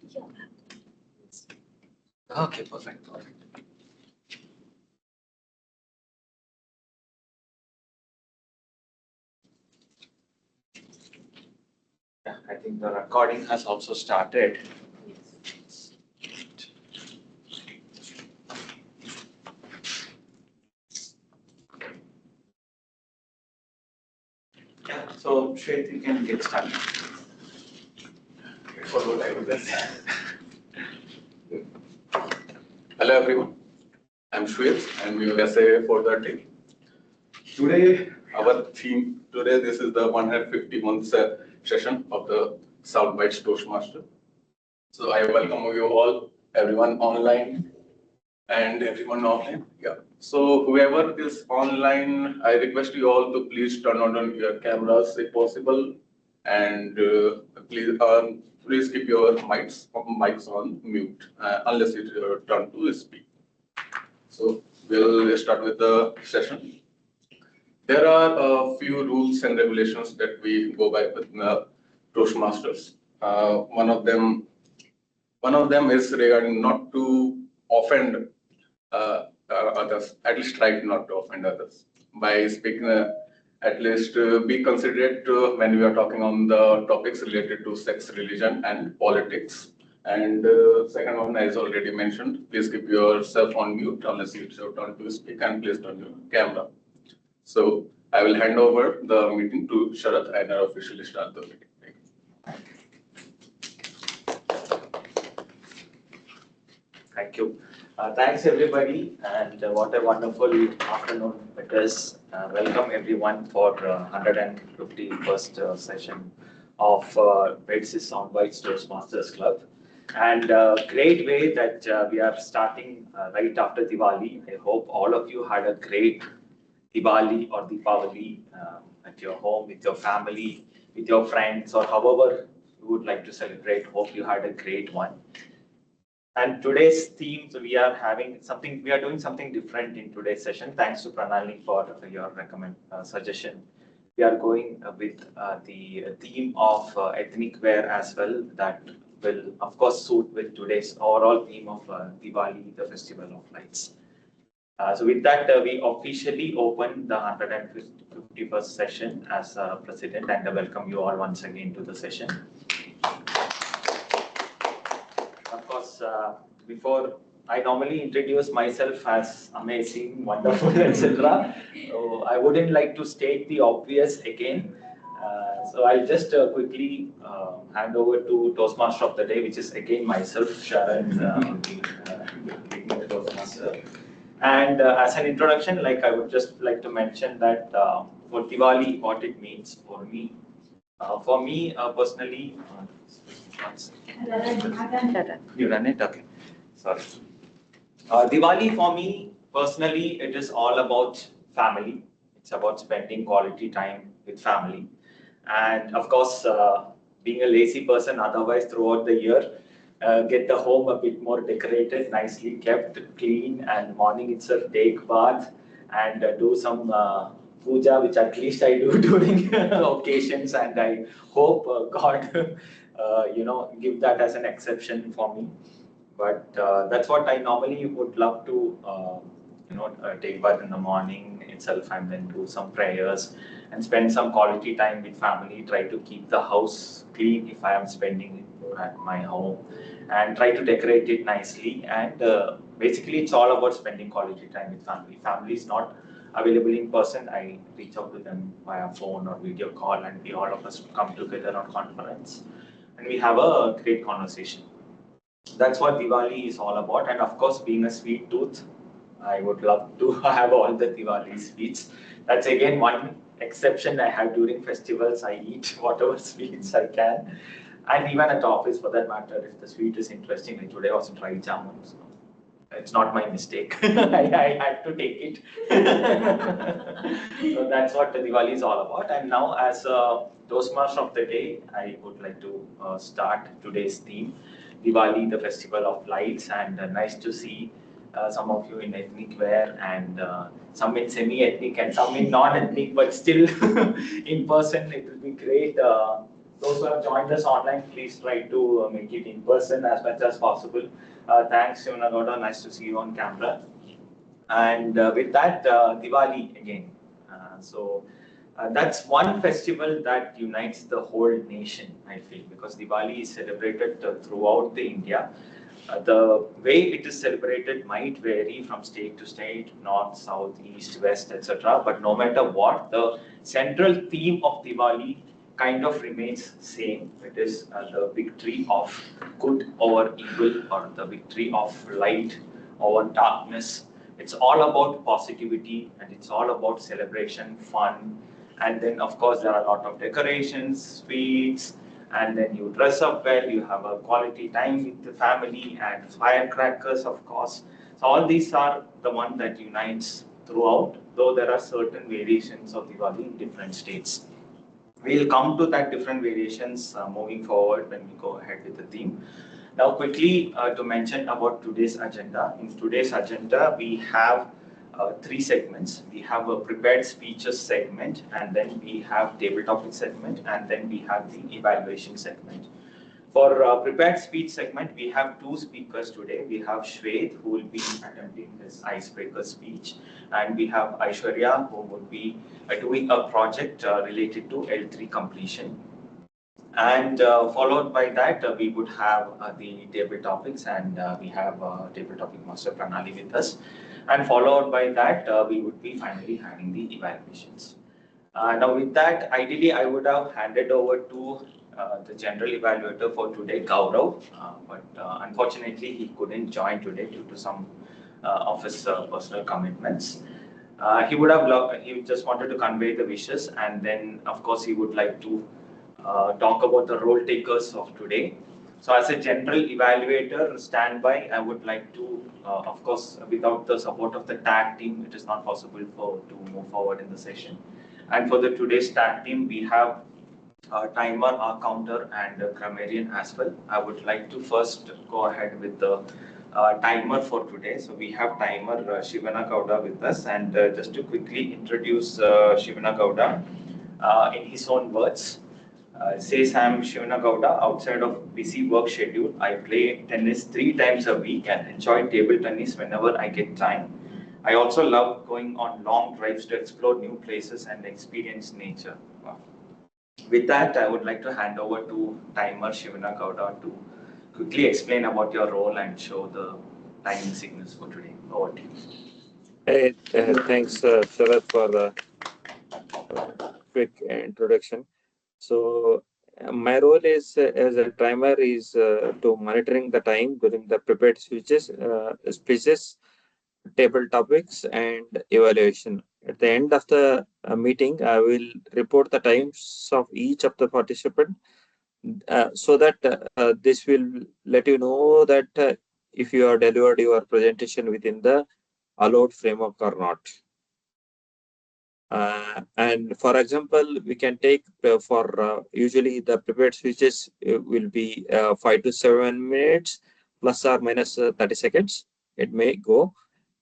Yeah. Okay, perfect. Yeah, I think the recording has also started. Yeah, so Shwet, you can get started. Follow like this. Hello everyone, I'm Shwet and we will say 4:30. Today, our theme, this is the 151st session of the SoundBytes Toastmaster. So I welcome you all, everyone online and everyone offline. Yeah. So whoever is online, I request you all to please turn on your cameras if possible, and please keep your mics on mute unless it's your turn to speak. So we'll start with the session. There are a few rules and regulations that we go by with Toastmasters. One of them is regarding not to offend others. At least try not to offend others by speaking. At least be considerate when we are talking on the topics related to sex, religion, and politics. And second one, as already mentioned, please keep yourself on mute unless it's your turn to speak, and please turn your camera. So I will hand over the meeting to Sharath and I'll officially start the meeting. Thank you. Thanks everybody, and what a wonderful afternoon it is. Welcome everyone for 151st session of Radisys SoundBytes Toastmasters Club. And great way that we are starting right after Diwali. I hope all of you had a great Diwali or Deepavali at your home, with your family, with your friends, or however you would like to celebrate. Hope you had a great one. And today's theme, so we are doing something different in today's session. Thanks to Pranali for your suggestion. We are going with the theme of ethnic wear as well. That will, of course, suit with today's overall theme of Diwali, the Festival of Lights. So with that, we officially open the 151st session as president, and I welcome you all once again to the session. Of course, before I normally introduce myself as amazing, wonderful, etc. So I wouldn't like to state the obvious again. So I'll just quickly hand over to Toastmaster of the day, which is again myself, Sharan, being the Toastmaster. And as an introduction, I would just like to mention that for Diwali, what it means for me. For me personally, you run it? Okay. Sorry. Diwali for me personally, it is all about family. It's about spending quality time with family. And of course, being a lazy person, otherwise throughout the year, get the home a bit more decorated, nicely kept, clean, and morning itself take bath and do some puja, which at least I do during occasions, and I hope God, give that as an exception for me. But that's what I normally would love to, take bath in the morning itself and then do some prayers and spend some quality time with family. Try to keep the house clean if I am spending it at my home, and try to decorate it nicely. And basically, it's all about spending quality time with family. Family is not available in person. I reach out to them via phone or video call, and we all of us come together on conference, and we have a great conversation. That's what Diwali is all about. And of course, being a sweet tooth, I would love to have all the Diwali sweets. That's again one exception I have during festivals. I eat whatever sweets I can. And even at office, for that matter, if the sweet is interesting, like today I was dry jamun, so it's not my mistake. I had to take it. So that's what the Diwali is all about. And now, as a Toastmaster of the day, I would like to start today's theme, Diwali, the Festival of Lights. And nice to see some of you in ethnic wear, and some in semi-ethnic and some in non-ethnic, but still in person, it will be great those who have joined us online, please try to make it in person as much as possible. Thanks, Shivana Gowda. Nice to see you on camera. And with that, Diwali again. That's one festival that unites the whole nation, I feel, because Diwali is celebrated throughout the India. The way it is celebrated might vary from state to state, north, south, east, west, etc. But no matter what, the central theme of Diwali kind of remains same. It is the victory of good over evil, or the victory of light over darkness. It's all about positivity, and it's all about celebration, fun, and then of course there are a lot of decorations, sweets, and then you dress up well, you have a quality time with the family, and firecrackers, of course. So all these are the one that unites throughout, though there are certain variations of Diwali in different states. We'll come to that different variations moving forward when we go ahead with the theme. Now, quickly to mention about today's agenda. In today's agenda, we have three segments. We have a prepared speeches segment, and then we have table topic segment, and then we have the evaluation segment. For prepared speech segment, we have two speakers today. We have Shwet, who will be attempting his icebreaker speech, and we have Aishwarya, who will be doing a project related to L3 completion. And followed by that, we would have the table topics, and we have table topic master Pranali with us. And followed by that, we would be finally having the evaluations. Now with that, ideally, I would have handed over to the general evaluator for today, Gaurav, but unfortunately, he couldn't join today due to some of his personal commitments. He would have loved, he just wanted to convey the wishes, and then, of course, he would like to talk about the role takers of today. So as a general evaluator standby, I would like to, of course, without the support of the tag team, it is not possible to move forward in the session. And for the today's tag team, we have timer, our counter, and grammarian as well. I would like to first go ahead with the timer for today. So we have timer Shivana Gowda with us, and just to quickly introduce Shivana Gowda in his own words. Says I'm Shivana Gowda. Outside of busy work schedule, I play tennis 3 times a week and enjoy table tennis whenever I get time. I also love going on long drives to explore new places and experience nature. Wow. With that, I would like to hand over to timer Shivana Gowda to quickly explain about your role and show the timing signals for today. Over to you. Hey, thanks, Sharad, for the quick introduction. So, my role is as a timer is to monitoring the time during the prepared speeches, table topics, and evaluation. At the end of the meeting, I will report the times of each of the participant, so that this will let you know that if you have delivered your presentation within the allowed framework or not. And for example, we can take for usually the prepared speeches will be 5 to 7 minutes plus or minus 30 seconds. It may go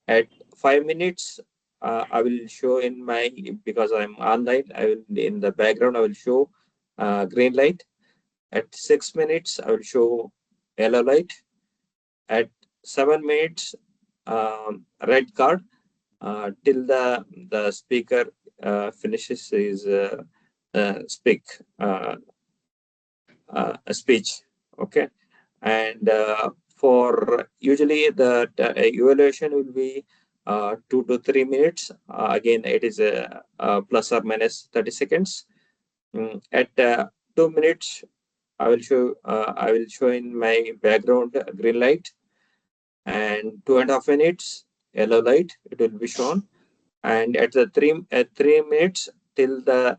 at 5 minutes. I will show in my, because I'm online, I will in the background I will show green light. At 6 minutes I will show yellow light. At 7 minutes red card till the speaker finishes his speech. Okay, and for usually the evaluation will be 2 to 3 minutes. Again, it is plus or minus 30 seconds. At 2 minutes, I will show in my background green light, and 2.5 minutes yellow light it will be shown, and at the 3 minutes till the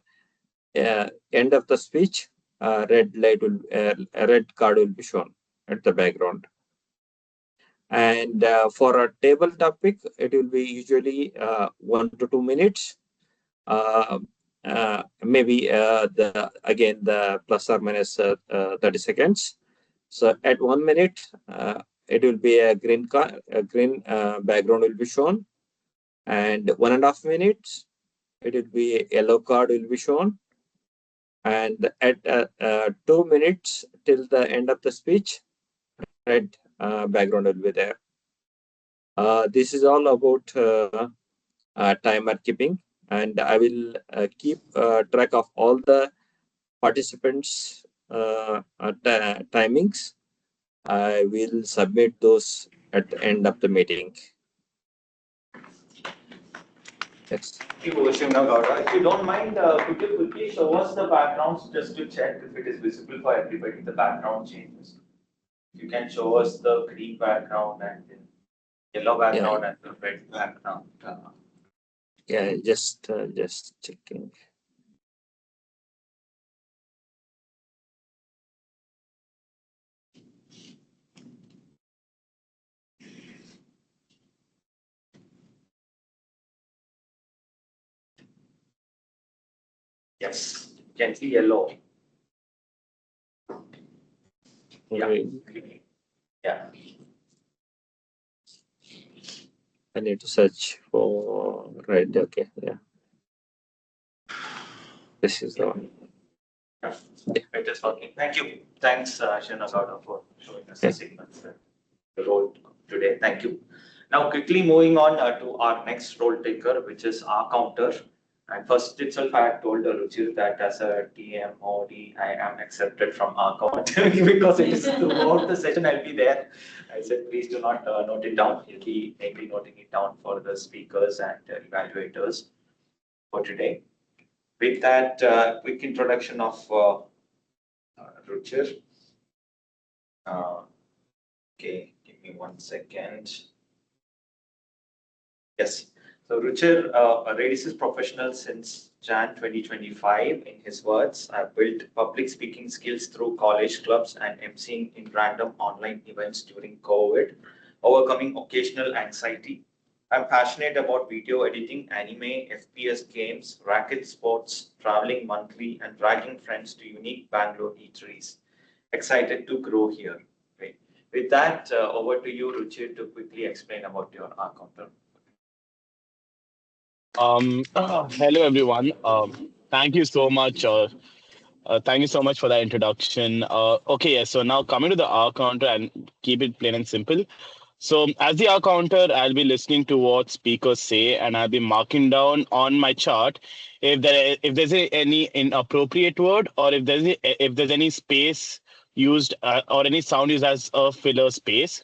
end of the speech, red card will be shown at the background. And for a table topic, it will be usually 1 to 2 minutes. Maybe the plus or minus 30 seconds. So at 1 minute, it will be a green background will be shown, and 1.5 minutes, it will be a yellow card will be shown, And at 2 minutes till the end of the speech, red background will be there. This is all about timer keeping, and I will keep track of all the participants' timings. I will submit those at the end of the meeting. Yes. Thank you, Shivnagowda. If you don't mind, could you quickly show us the backgrounds just to check if it is visible for everybody, the background changes. You can show us the green background and the yellow background and the red background. Yeah, just checking. Yes, you can see yellow. Yeah. Yeah. I need to search for red. Okay, yeah. This is the one. Yeah. It is working. Thank you. Thanks, Shivnagowda, for showing us the signals. The role today. Thank you. Now, quickly moving on to our next role taker, which is our counter. And first itself, I had told Ruchir that as a TMOD, I am accepted from our counter because it is throughout the session I'll be there. I said, please do not note it down. He'll be maybe noting it down for the speakers and evaluators for today. With that quick introduction of Ruchir. Okay, give me 1 second. Yes. So Ruchir, a Radisys professional since Jan 2025. In his words, I've built public speaking skills through college clubs and emceeing in random online events during COVID, overcoming occasional anxiety. I'm passionate about video editing, anime, FPS games, racket sports, traveling monthly, and dragging friends to unique Bangalore eateries. Excited to grow here. Right. With that, over to you, Ruchir, to quickly explain about your counter. Hello everyone. Thank you so much. Thank you so much for that introduction. Okay, yeah, so now coming to the R counter and keep it plain and simple. So as the R counter, I'll be listening to what speakers say, and I'll be marking down on my chart if there's any inappropriate word, or if there's any space used or any sound used as a filler space.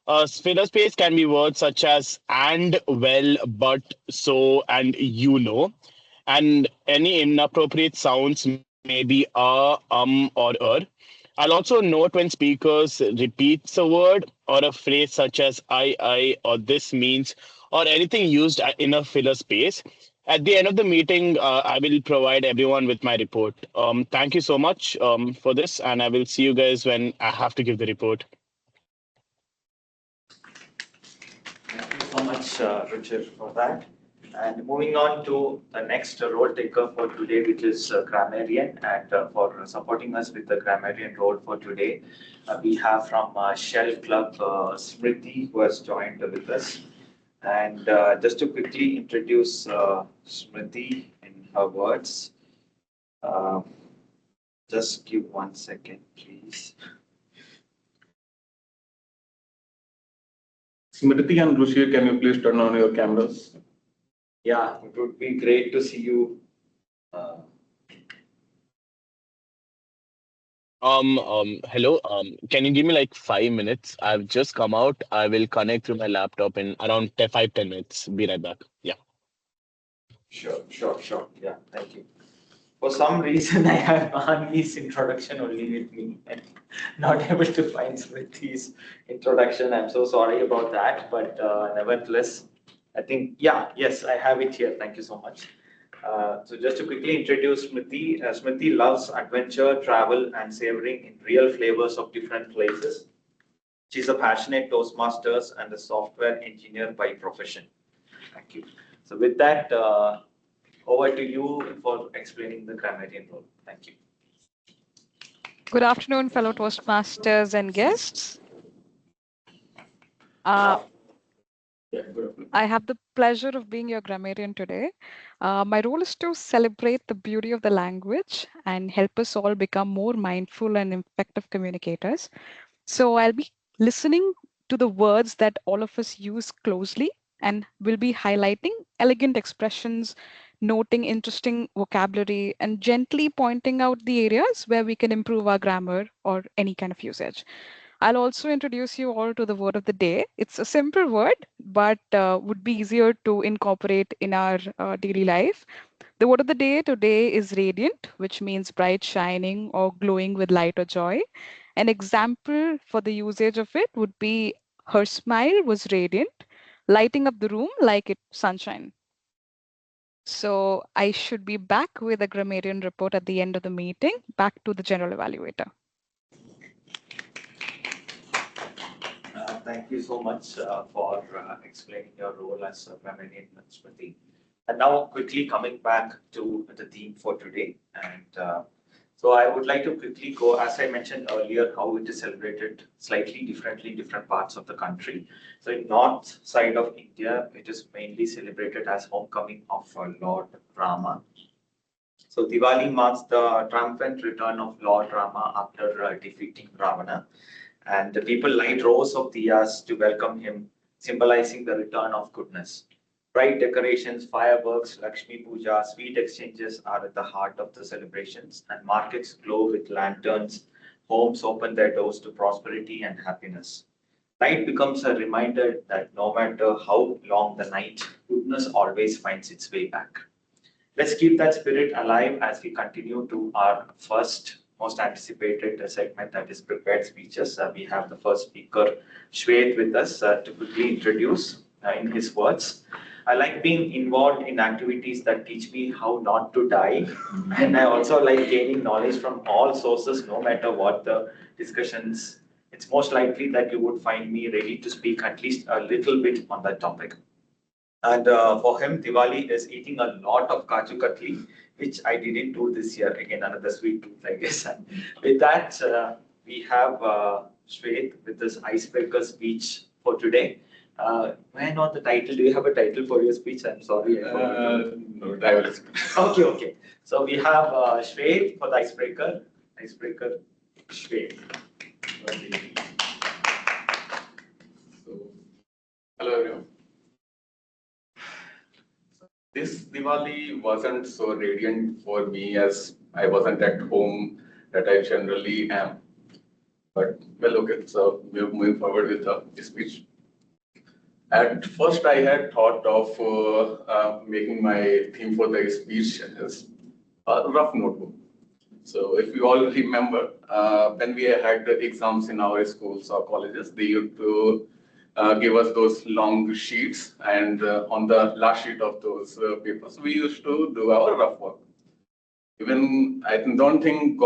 Filler space can be words such as and, well, but, so, and you know. And any inappropriate sounds may be or er. I'll also note when speakers repeats a word or a phrase such as I, or this means, or anything used in a filler space. At the end of the meeting, I will provide everyone with my report. Thank you so much for this, and I will see you guys when I have to give the report. Thank you so much, Richard, for that. And moving on to the next role taker for today, which is grammarian. And for supporting us with the grammarian role for today, we have from Shell Club Smriti, who has joined with us. And just to quickly introduce Smriti in her words, uh, just give 1 second, please. Smriti and Ruchir, can you please turn on your cameras? Yeah, it would be great to see you. Hello. Can you give me like 5 minutes? I've just come out. I will connect through my laptop in around 5-10 minutes. Be right back. Yeah. Sure. Yeah, thank you. For some reason, I have Anvi's introduction only with me and not able to find Smriti's introduction. I'm so sorry about that, but nevertheless, I think, yes, I have it here. Thank you so much. So just to quickly introduce Smriti, Smriti loves adventure, travel, and savoring in real flavors of different places. She's a passionate Toastmasters and a software engineer by profession. Thank you. So with that, over to you for explaining the grammarian role. Thank you. Good afternoon, fellow Toastmasters and guests. Uh, Yeah, good afternoon. I have the pleasure of being your grammarian today. My role is to celebrate the beauty of the language and help us all become more mindful and effective communicators. So I'll be listening to the words that all of us use closely and will be highlighting elegant expressions, noting interesting vocabulary, and gently pointing out the areas where we can improve our grammar or any kind of usage. I'll also introduce you all to the word of the day. It's a simple word, but would be easier to incorporate in our daily life. The word of the day today is radiant, which means bright, shining, or glowing with light or joy. An example for the usage of it would be her smile was radiant, lighting up the room like it sunshine. So I should be back with a grammarian report at the end of the meeting. Back to the general evaluator. Thank you so much for explaining your role as a grammarian, Smriti. And now, quickly coming back to the theme for today. And so, I would like to quickly go, as I mentioned earlier, how it is celebrated slightly differently in different parts of the country. So, in north side of India, it is mainly celebrated as homecoming of Lord Rama. So, Diwali marks the triumphant return of Lord Rama after defeating Ravana, and the people light rows of diyas to welcome him, symbolizing the return of goodness. Bright decorations, fireworks, Lakshmi Puja, sweet exchanges are at the heart of the celebrations, and markets glow with lanterns. Homes open their doors to prosperity and happiness. Night becomes a reminder that no matter how long the night, goodness always finds its way back. Let's keep that spirit alive as we continue to our first most anticipated segment, that is prepared speeches. We have the first speaker, Shwet, with us to quickly introduce in his words. I like being involved in activities that teach me how not to die. And I also like gaining knowledge from all sources, no matter what the discussions. It's most likely that you would find me ready to speak at least a little bit on that topic. And for him, Diwali is eating a lot of kaju katli, which I didn't do this year. Again, another sweet tooth, I guess. And with that, we have Shwet with this icebreaker speech for today. May I know the title? Do you have a title for your speech? I'm sorry. No, diverse. Okay, okay. So we have Shwet for the icebreaker. Icebreaker, Shwet. So, hello everyone. This Diwali wasn't so radiant for me as I wasn't at home that I generally am. But well, okay, so we're moving forward with the speech. At first, I had thought of making my theme for the speech as a rough notebook. So if you all remember, when we had the exams in our schools or colleges, they used to give us those long sheets, and on the last sheet of those papers, we used to do our rough work. Even I don't think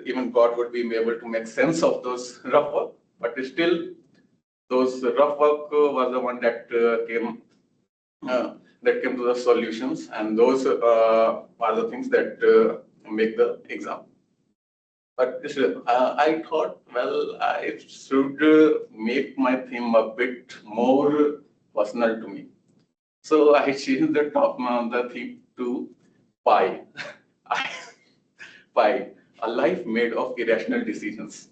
even God would be able to make sense of those rough work, but still, those rough work was the one that came to the solutions, and those are the things that make the exam. But I thought, well, I should make my theme a bit more personal to me. So I changed the theme to Pi. Pi, a life made of irrational decisions.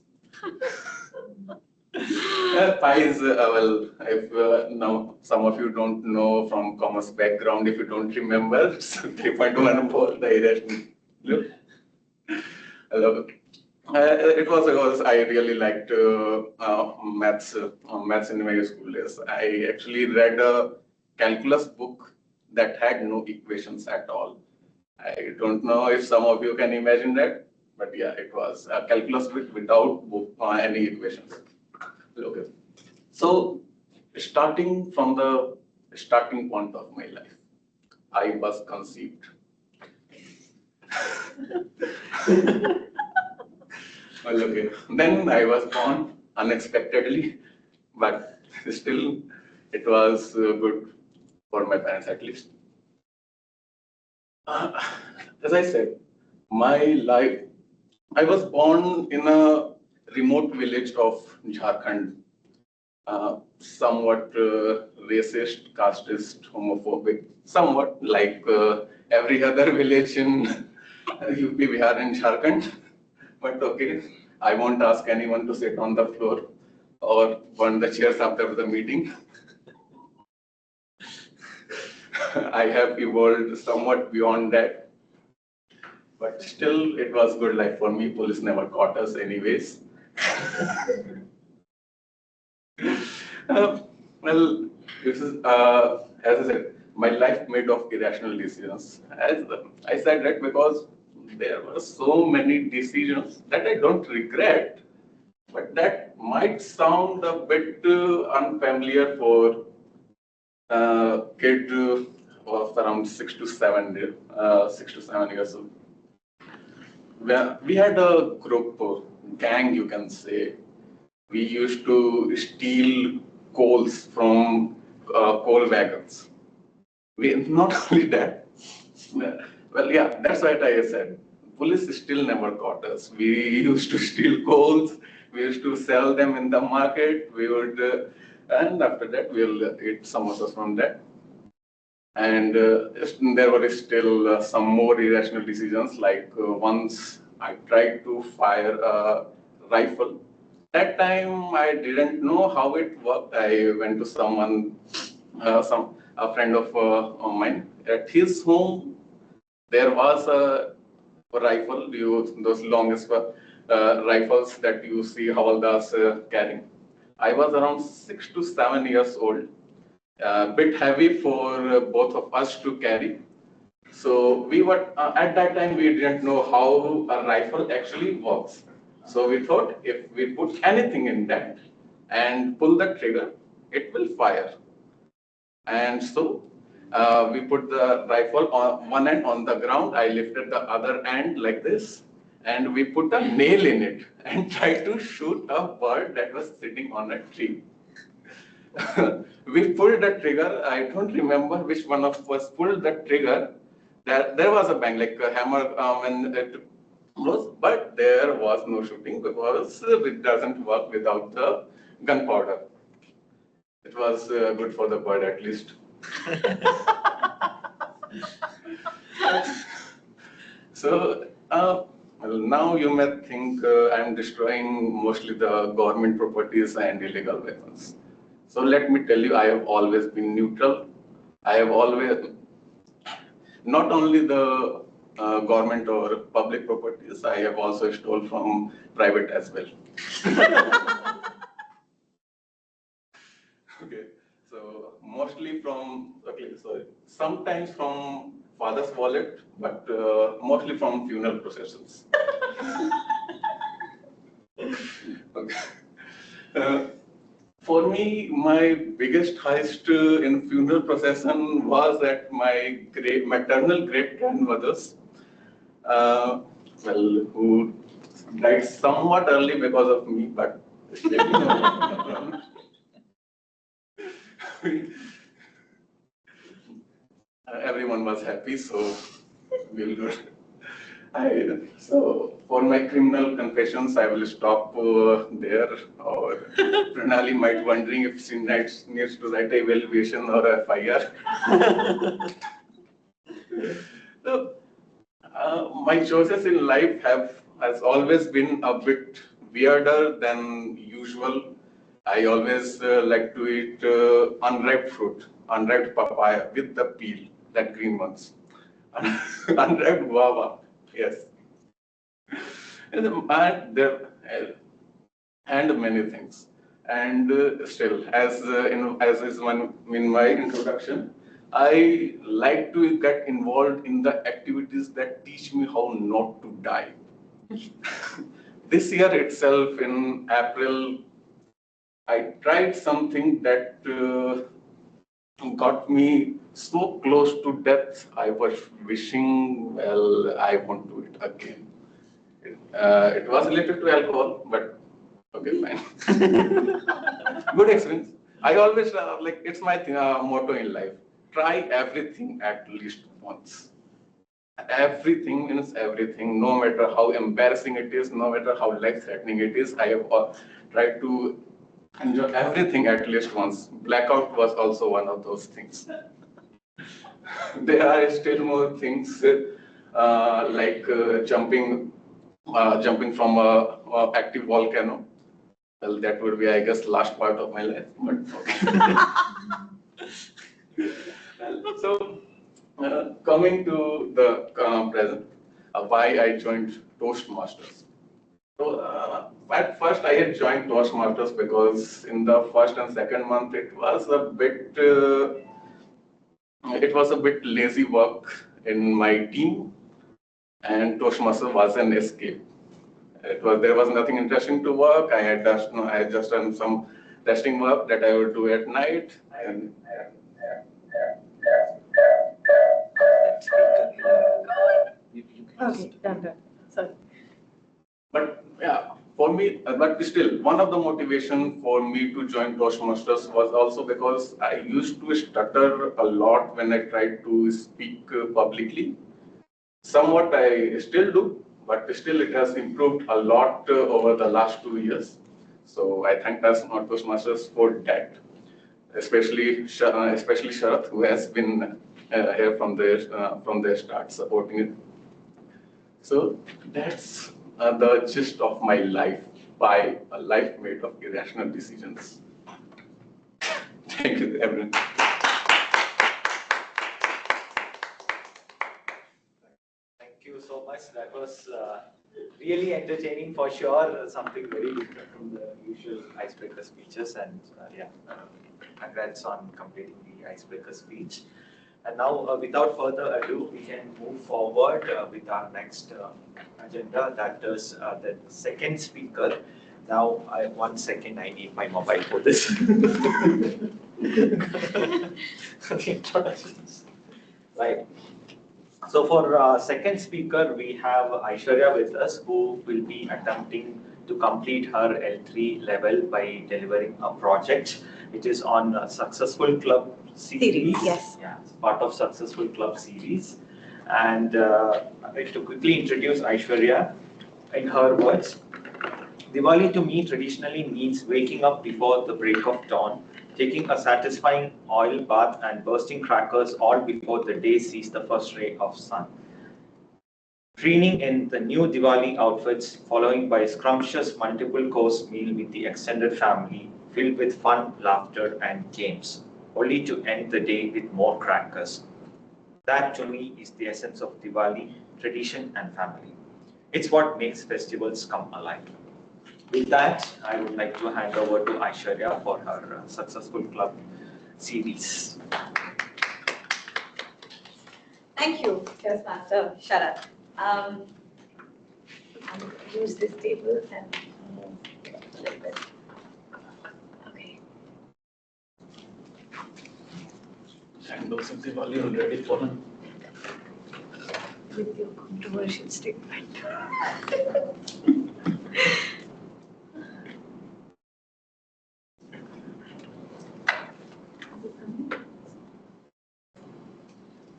Pi is, well, if now some of you don't know from commerce background, if you don't remember, 3.1 for the irrational. Look. Hello. It was I really liked maths in my school days. I actually read a calculus book that had no equations at all. I don't know if some of you can imagine that, but yeah, it was a calculus book without any equations. Okay. So, starting from the starting point of my life, I was conceived. Well, okay. Then I was born unexpectedly, but still it was good for my parents at least. Uh, as I said, my life, I was born in a remote village of Jharkhand. somewhat racist, casteist, homophobic, somewhat like every other village in UP, Bihar, and Jharkhand. But okay, I won't ask anyone to sit on the floor or burn the chairs after the meeting. I have evolved somewhat beyond that, but still, it was good life for me. Police never caught us, anyways. Uh, well, this is, as I said, my life made of irrational decisions. As I said that because there were so many decisions that I don't regret, but that might sound a bit unfamiliar for a kid of around 6 to 7 years old. We had a group, gang, you can say. We used to steal coals from coal wagons. Not only that, well, yeah, that's what I said. Police still never caught us. We used to steal coals. We used to sell them in the market. We would, and after that, we'll eat samosas from that. And there were still some more irrational decisions, like once I tried to fire a rifle. That time I didn't know how it worked. I went to someone, a friend of mine. At his home, there was a rifle, those longest rifles that you see Havaldars carrying. I was around 6 to 7 years old, a bit heavy for both of us to carry. So we were at that time we didn't know how a rifle actually works. So we thought if we put anything in that and pull the trigger, it will fire. And so we put the rifle on one end on the ground. I lifted the other end like this, and we put a nail in it and tried to shoot a bird that was sitting on a tree. We pulled the trigger. I don't remember which one of us pulled the trigger. There was a bang, like a hammer when it was, but there was no shooting because it doesn't work without the gunpowder. It was good for the bird at least. So well, now you may think I'm destroying mostly the government properties and illegal weapons. So let me tell you, I have always been neutral. I have always, not only the government or public properties, I have also stole from private as well. Okay, so mostly from, okay, sorry, sometimes from father's wallet, but mostly from funeral processions. Okay. Uh, For me, my biggest heist in funeral procession was at my maternal great grandmother's, uh, well, who died somewhat early because of me, but still, everyone was happy, so we'll go. So for my criminal confessions, I will stop there. Or Pranali might wondering if she needs to write a evaluation or a FIR. So my choices in life has always been a bit weirder than usual. I always like to eat unripe papaya with the peel, that green ones, unripe guava. Yes. And many things. And still, as is in my introduction, I like to get involved in the activities that teach me how not to die. This year itself, in April, I tried something that got me so close to death. I was wishing, well, I won't do it again. It was related to alcohol, but okay, fine. Good experience. I always like it's my motto in life: try everything at least once. Everything means everything, no matter how embarrassing it is, no matter how life-threatening it is. I have tried to enjoy everything at least once. Blackout was also one of those things. There are still more things like jumping from a active volcano. Well, that would be, I guess, last part of my life. But okay. So, coming to the present, why I joined Toastmasters. So, at first I had joined Toastmasters because in the first and second month it was a bit lazy work in my team, and Toastmasters was an escape. There was nothing interesting to work. I had just done some testing work that I would do at night, and Okay, done. Sorry. but yeah, for me, but still, one of the motivation for me to join Toastmasters was also because I used to stutter a lot when I tried to speak publicly. Somewhat I still do, but still it has improved a lot over the last 2 years. So I thank Toastmasters for that, especially Sharath, who has been here from their start supporting it. So that's the gist of my life by a life made of irrational decisions. Thank you, everyone. Thank you so much. That was really entertaining for sure. Something very different from the usual icebreaker speeches. And congrats on completing the icebreaker speech. And now, without further ado, we can move forward with our next agenda. That is the second speaker. Now, 1 second, I need my mobile for this. Introductions. Right. So for second speaker, we have Aishwarya with us, who will be attempting to complete her L3 level by delivering a project. It is on a Successful Club series. Yes. Yeah, it's part of Successful Club series. And to quickly introduce Aishwarya, in her words, Diwali to me traditionally means waking up before the break of dawn, taking a satisfying oil bath and bursting crackers all before the day sees the first ray of sun. Preening in the new Diwali outfits, following by a scrumptious multiple-course meal with the extended family, filled with fun, laughter, and games, only to end the day with more crackers. That to me is the essence of Diwali, tradition and family. It's what makes festivals come alive. With that, I would like to hand over to Aishwarya for her Successful Club series. Thank you, Master Sharath. I'll use this table and move a little bit. Okay. Candles of Diwali already fallen. With your controversial statement.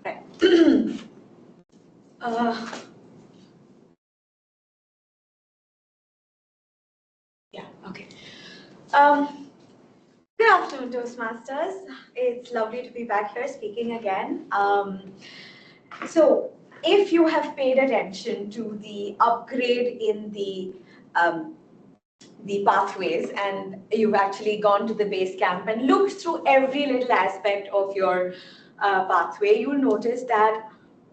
Right. Yeah, okay. Good afternoon, Toastmasters. It's lovely to be back here speaking again. So, if you have paid attention to the upgrade in the pathways, and you've actually gone to the base camp and looked through every little aspect of your pathway, you'll notice that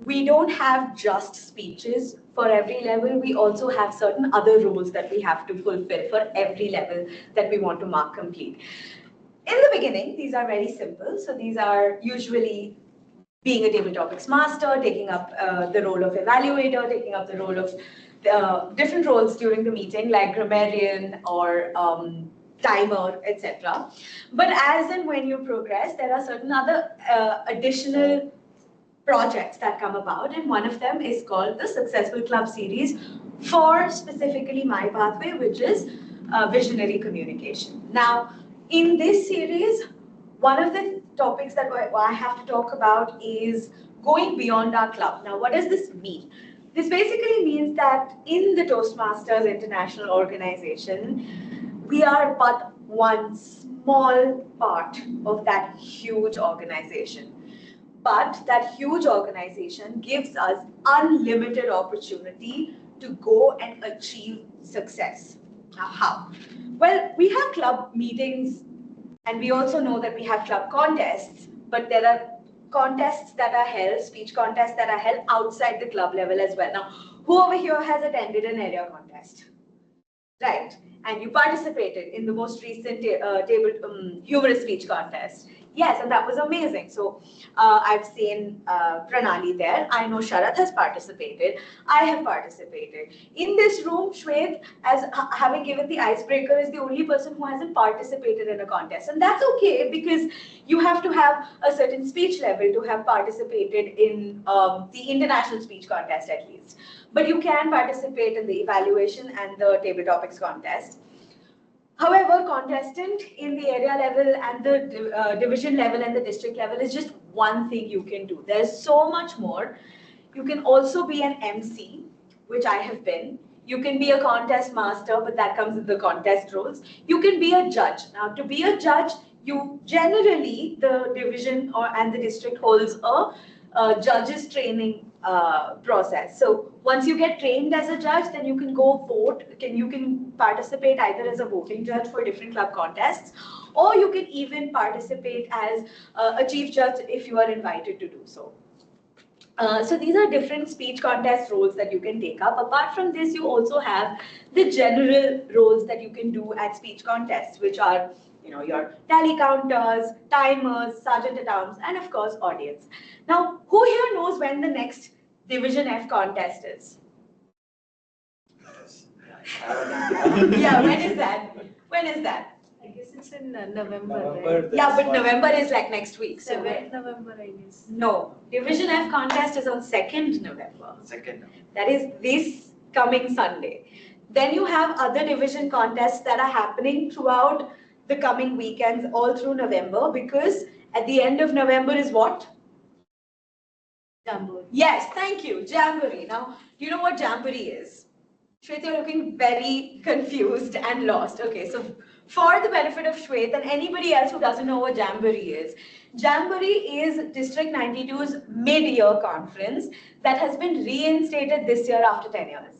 we don't have just speeches for every level. We also have certain other roles that we have to fulfill for every level that we want to mark complete. In the beginning, these are very simple. So these are usually being a table topics master, taking up the role of evaluator, taking up the role of different roles during the meeting, like grammarian or timer, etc. But as and when you progress, there are certain other additional projects that come about, and one of them is called the Successful Club series for specifically my pathway, which is visionary communication. Now, in this series, one of the topics that I have to talk about is going beyond our club. Now, what does this mean? This basically means that in the Toastmasters International Organization, we are but one small part of that huge organization. But that huge organization gives us unlimited opportunity to go and achieve success. Now, how? Well, we have club meetings, and we also know that we have club contests, but there are contests that are held, speech contests that are held outside the club level as well. Now, who over here has attended an area contest? Right, and you participated in the most recent humorous speech contest. Yes, and that was amazing. So I've seen Pranali there. I know Sharath has participated. I have participated. In this room, Shwet, as having given the icebreaker, is the only person who hasn't participated in a contest. And that's okay, because you have to have a certain speech level to have participated in the international speech contest at least. But you can participate in the evaluation and the table topics contest. However, contestant in the area level and the division level and the district level is just one thing you can do. There's so much more. You can also be an MC, which I have been. You can be a contest master, but that comes with the contest rules. You can be a judge. Now, to be a judge, you generally, the division and the district holds a judges training process. So once you get trained as a judge, then you can go vote. You can participate either as a voting judge for different club contests, or you can even participate as a chief judge if you are invited to do so. So these are different speech contest roles that you can take up. Apart from this, you also have the general roles that you can do at speech contests, which are your tally counters, timers, sergeant at arms, and of course, audience. Now, who here knows when the next Division F contest is? Yeah, when is that? When is that? I guess it's in November, right? Yeah, but November is like next week. So 7th November, I guess. No, Division F contest is on 2nd November. 2nd November. That is this coming Sunday. Then you have other division contests that are happening throughout the coming weekends, all through November, because at the end of November is what? Jamboree. Yes, thank you, Jamboree. Now, do you know what Jamboree is? Shweta, you're looking very confused and lost. Okay, so for the benefit of Shweta and anybody else who doesn't know what Jamboree is District 92's mid-year conference that has been reinstated this year after 10 years.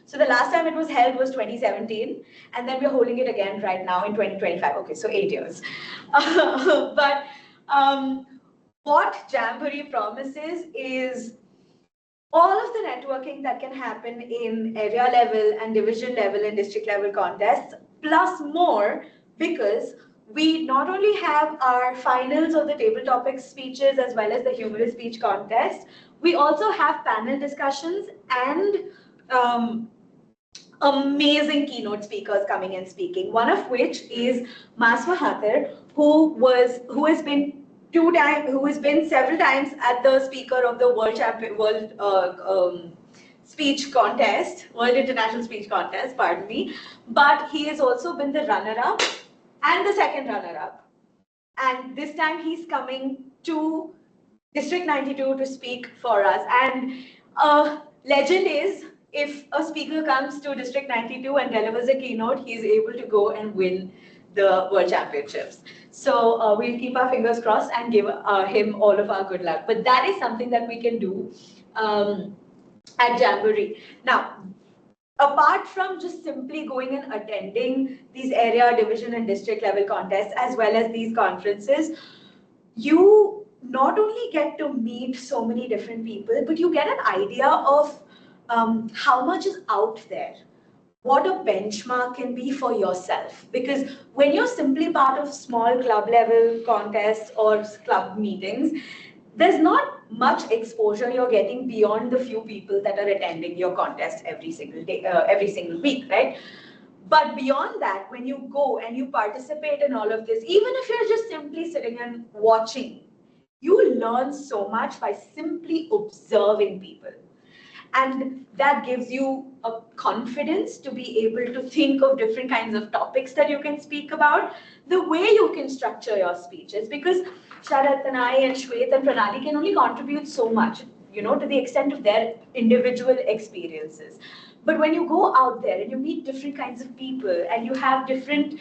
So the last time it was held was 2017, and then we're holding it again right now in 2025. Okay, so 8 years. But what Jamboree promises is all of the networking that can happen in area level and division level and district level contests, plus more, because we not only have our finals of the table topics speeches as well as the humorous speech contest, we also have panel discussions and amazing keynote speakers coming and speaking. One of which is Mas Mahathir, who has been several times at the speaker of the World Speech Contest, World International Speech Contest, pardon me. But he has also been the runner-up and the second runner-up. And this time he's coming to District 92 to speak for us. And legend is, if a speaker comes to District 92 and delivers a keynote, he is able to go and win the World Championships. So we'll keep our fingers crossed and give him all of our good luck. But that is something that we can do at Jamboree. Now, apart from just simply going and attending these area, division, and district level contests, as well as these conferences, you not only get to meet so many different people, but you get an idea of how much is out there, what a benchmark can be for yourself. Because when you're simply part of small club level contests or club meetings, there's not much exposure you're getting beyond the few people that are attending your contest every single day, every single week, right? But beyond that, when you go and you participate in all of this, even if you're just simply sitting and watching, you learn so much by simply observing people. And that gives you a confidence to be able to think of different kinds of topics that you can speak about, the way you can structure your speeches, because Sharath and I and Shwet and Pranali can only contribute so much, to the extent of their individual experiences. But when you go out there and you meet different kinds of people and you have different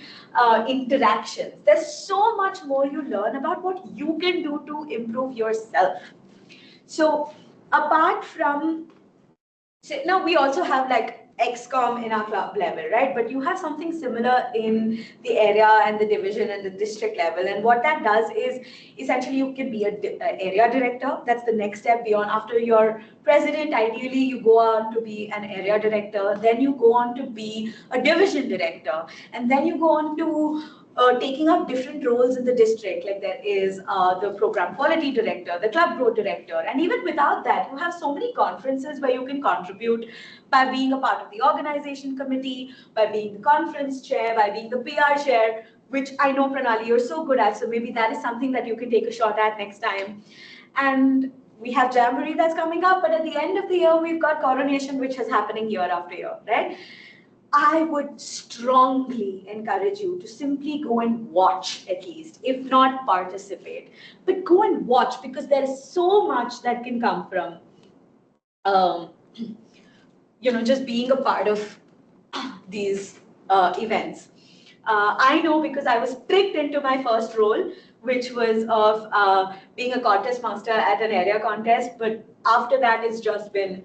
interactions, there's so much more you learn about what you can do to improve yourself. So apart from, now we also have like XCOM in our club level, right? But you have something similar in the area and the division and the district level. And what that does is essentially you can be an area director. That's the next step beyond. After you're president, ideally you go on to be an area director. Then you go on to be a division director. And then you go on to taking up different roles in the district, like there is the program quality director, the club growth director, and even without that, you have so many conferences where you can contribute by being a part of the organization committee, by being the conference chair, by being the PR chair, which I know, Pranali, you're so good at, so maybe that is something that you can take a shot at next time. And we have Jamboree that's coming up, but at the end of the year, we've got coronation, which is happening year after year, right? I would strongly encourage you to simply go and watch at least, if not participate. But go and watch because there is so much that can come from, just being a part of these events. I know because I was tricked into my first role, which was of being a contest master at an area contest. But after that, it's just been,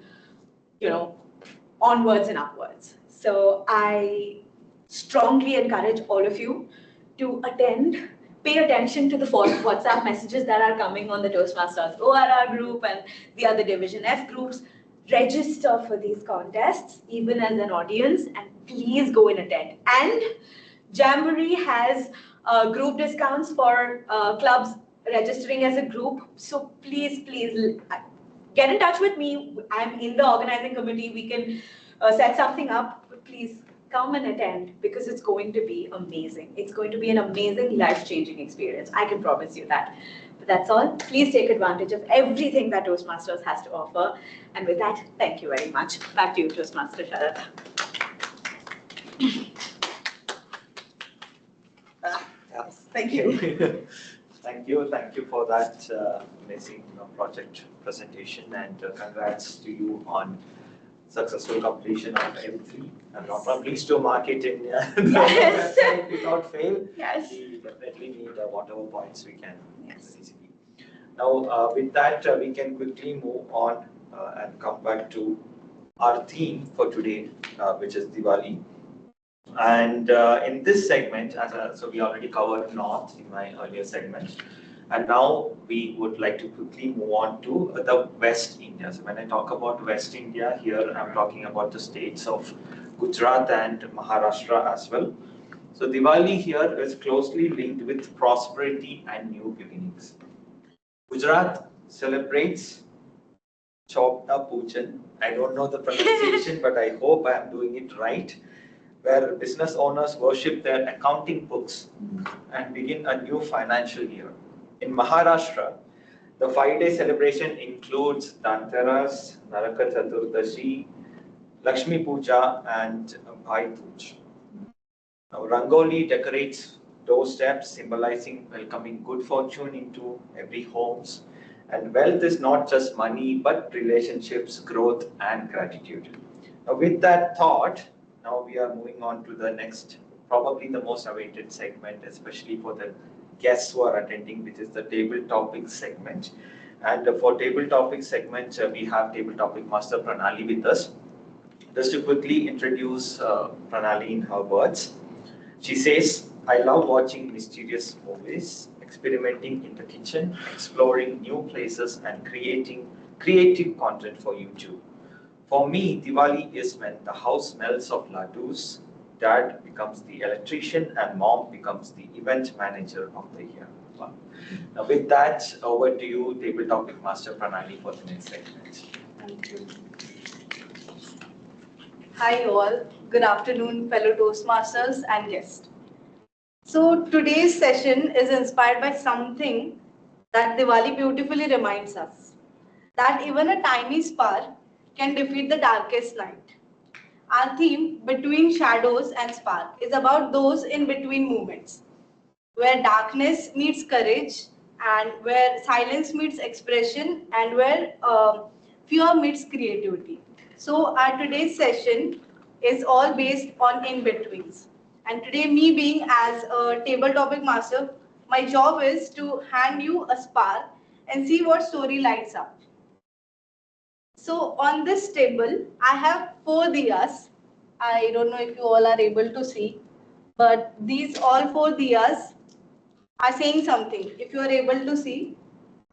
onwards and upwards. So I strongly encourage all of you to attend, pay attention to the WhatsApp messages that are coming on the Toastmasters ORR group and the other Division F groups. Register for these contests, even as an audience, and please go and attend. And Jamboree has group discounts for clubs registering as a group. So please get in touch with me. I'm in the organizing committee. We can set something up. But please come and attend because it's going to be amazing. It's going to be an amazing life-changing experience. I can promise you that. But that's all. Please take advantage of everything that Toastmasters has to offer. And with that, thank you very much. Back to you, Toastmaster Sharad. Thank you. Thank you for that amazing project presentation, and congrats to you on successful completion of M3. I'm not pleased to mark it in Yes. website without fail. Yes. We definitely need whatever points we can. Yes. Easily. Now, with that, we can quickly move on and come back to our theme for today, which is Diwali. And in this segment, so we already covered North in my earlier segment, and now we would like to quickly move on to the West India. So when I talk about West India, here I'm talking about the states of Gujarat and Maharashtra as well. So Diwali here is closely linked with prosperity and new beginnings. Gujarat celebrates Chopta Pujan. I don't know the pronunciation, but I hope I am doing it right, where business owners worship their accounting books and begin a new financial year. In Maharashtra, the 5-day celebration includes Dhanteras, Naraka Chaturdashi, Lakshmi Puja, and Bhai Dooj. Now, Rangoli decorates doorsteps, symbolizing welcoming good fortune into every homes. And wealth is not just money, but relationships, growth, and gratitude. Now, with that thought, now we are moving on to the next, probably the most awaited segment, especially for the guests who are attending, which is the table topic segment. And for table topic segment, we have table topic master Pranali with us. Just to quickly introduce Pranali in her words. She says, I love watching mysterious movies, experimenting in the kitchen, exploring new places, and creating creative content for YouTube. For me, Diwali is when the house smells of laddus, dad becomes the electrician, and mom becomes the event manager of the year. Wow. Now, with that, over to you, table topic master Pranali, for the next segment. Thank you. Hi all, good afternoon fellow Toastmasters and guests. So today's session is inspired by something that Diwali beautifully reminds us, that even a tiny spark can defeat the darkest night. Our theme, Between Shadows and Spark, is about those in-between moments, where darkness meets courage, and where silence meets expression, and where fear meets creativity. So our today's session is all based on in-betweens. And today, me being as a table topic master, my job is to hand you a spark and see what story lights up. So on this table, I have 4 diyas. I don't know if you all are able to see, but these all 4 diyas are saying something. If you are able to see,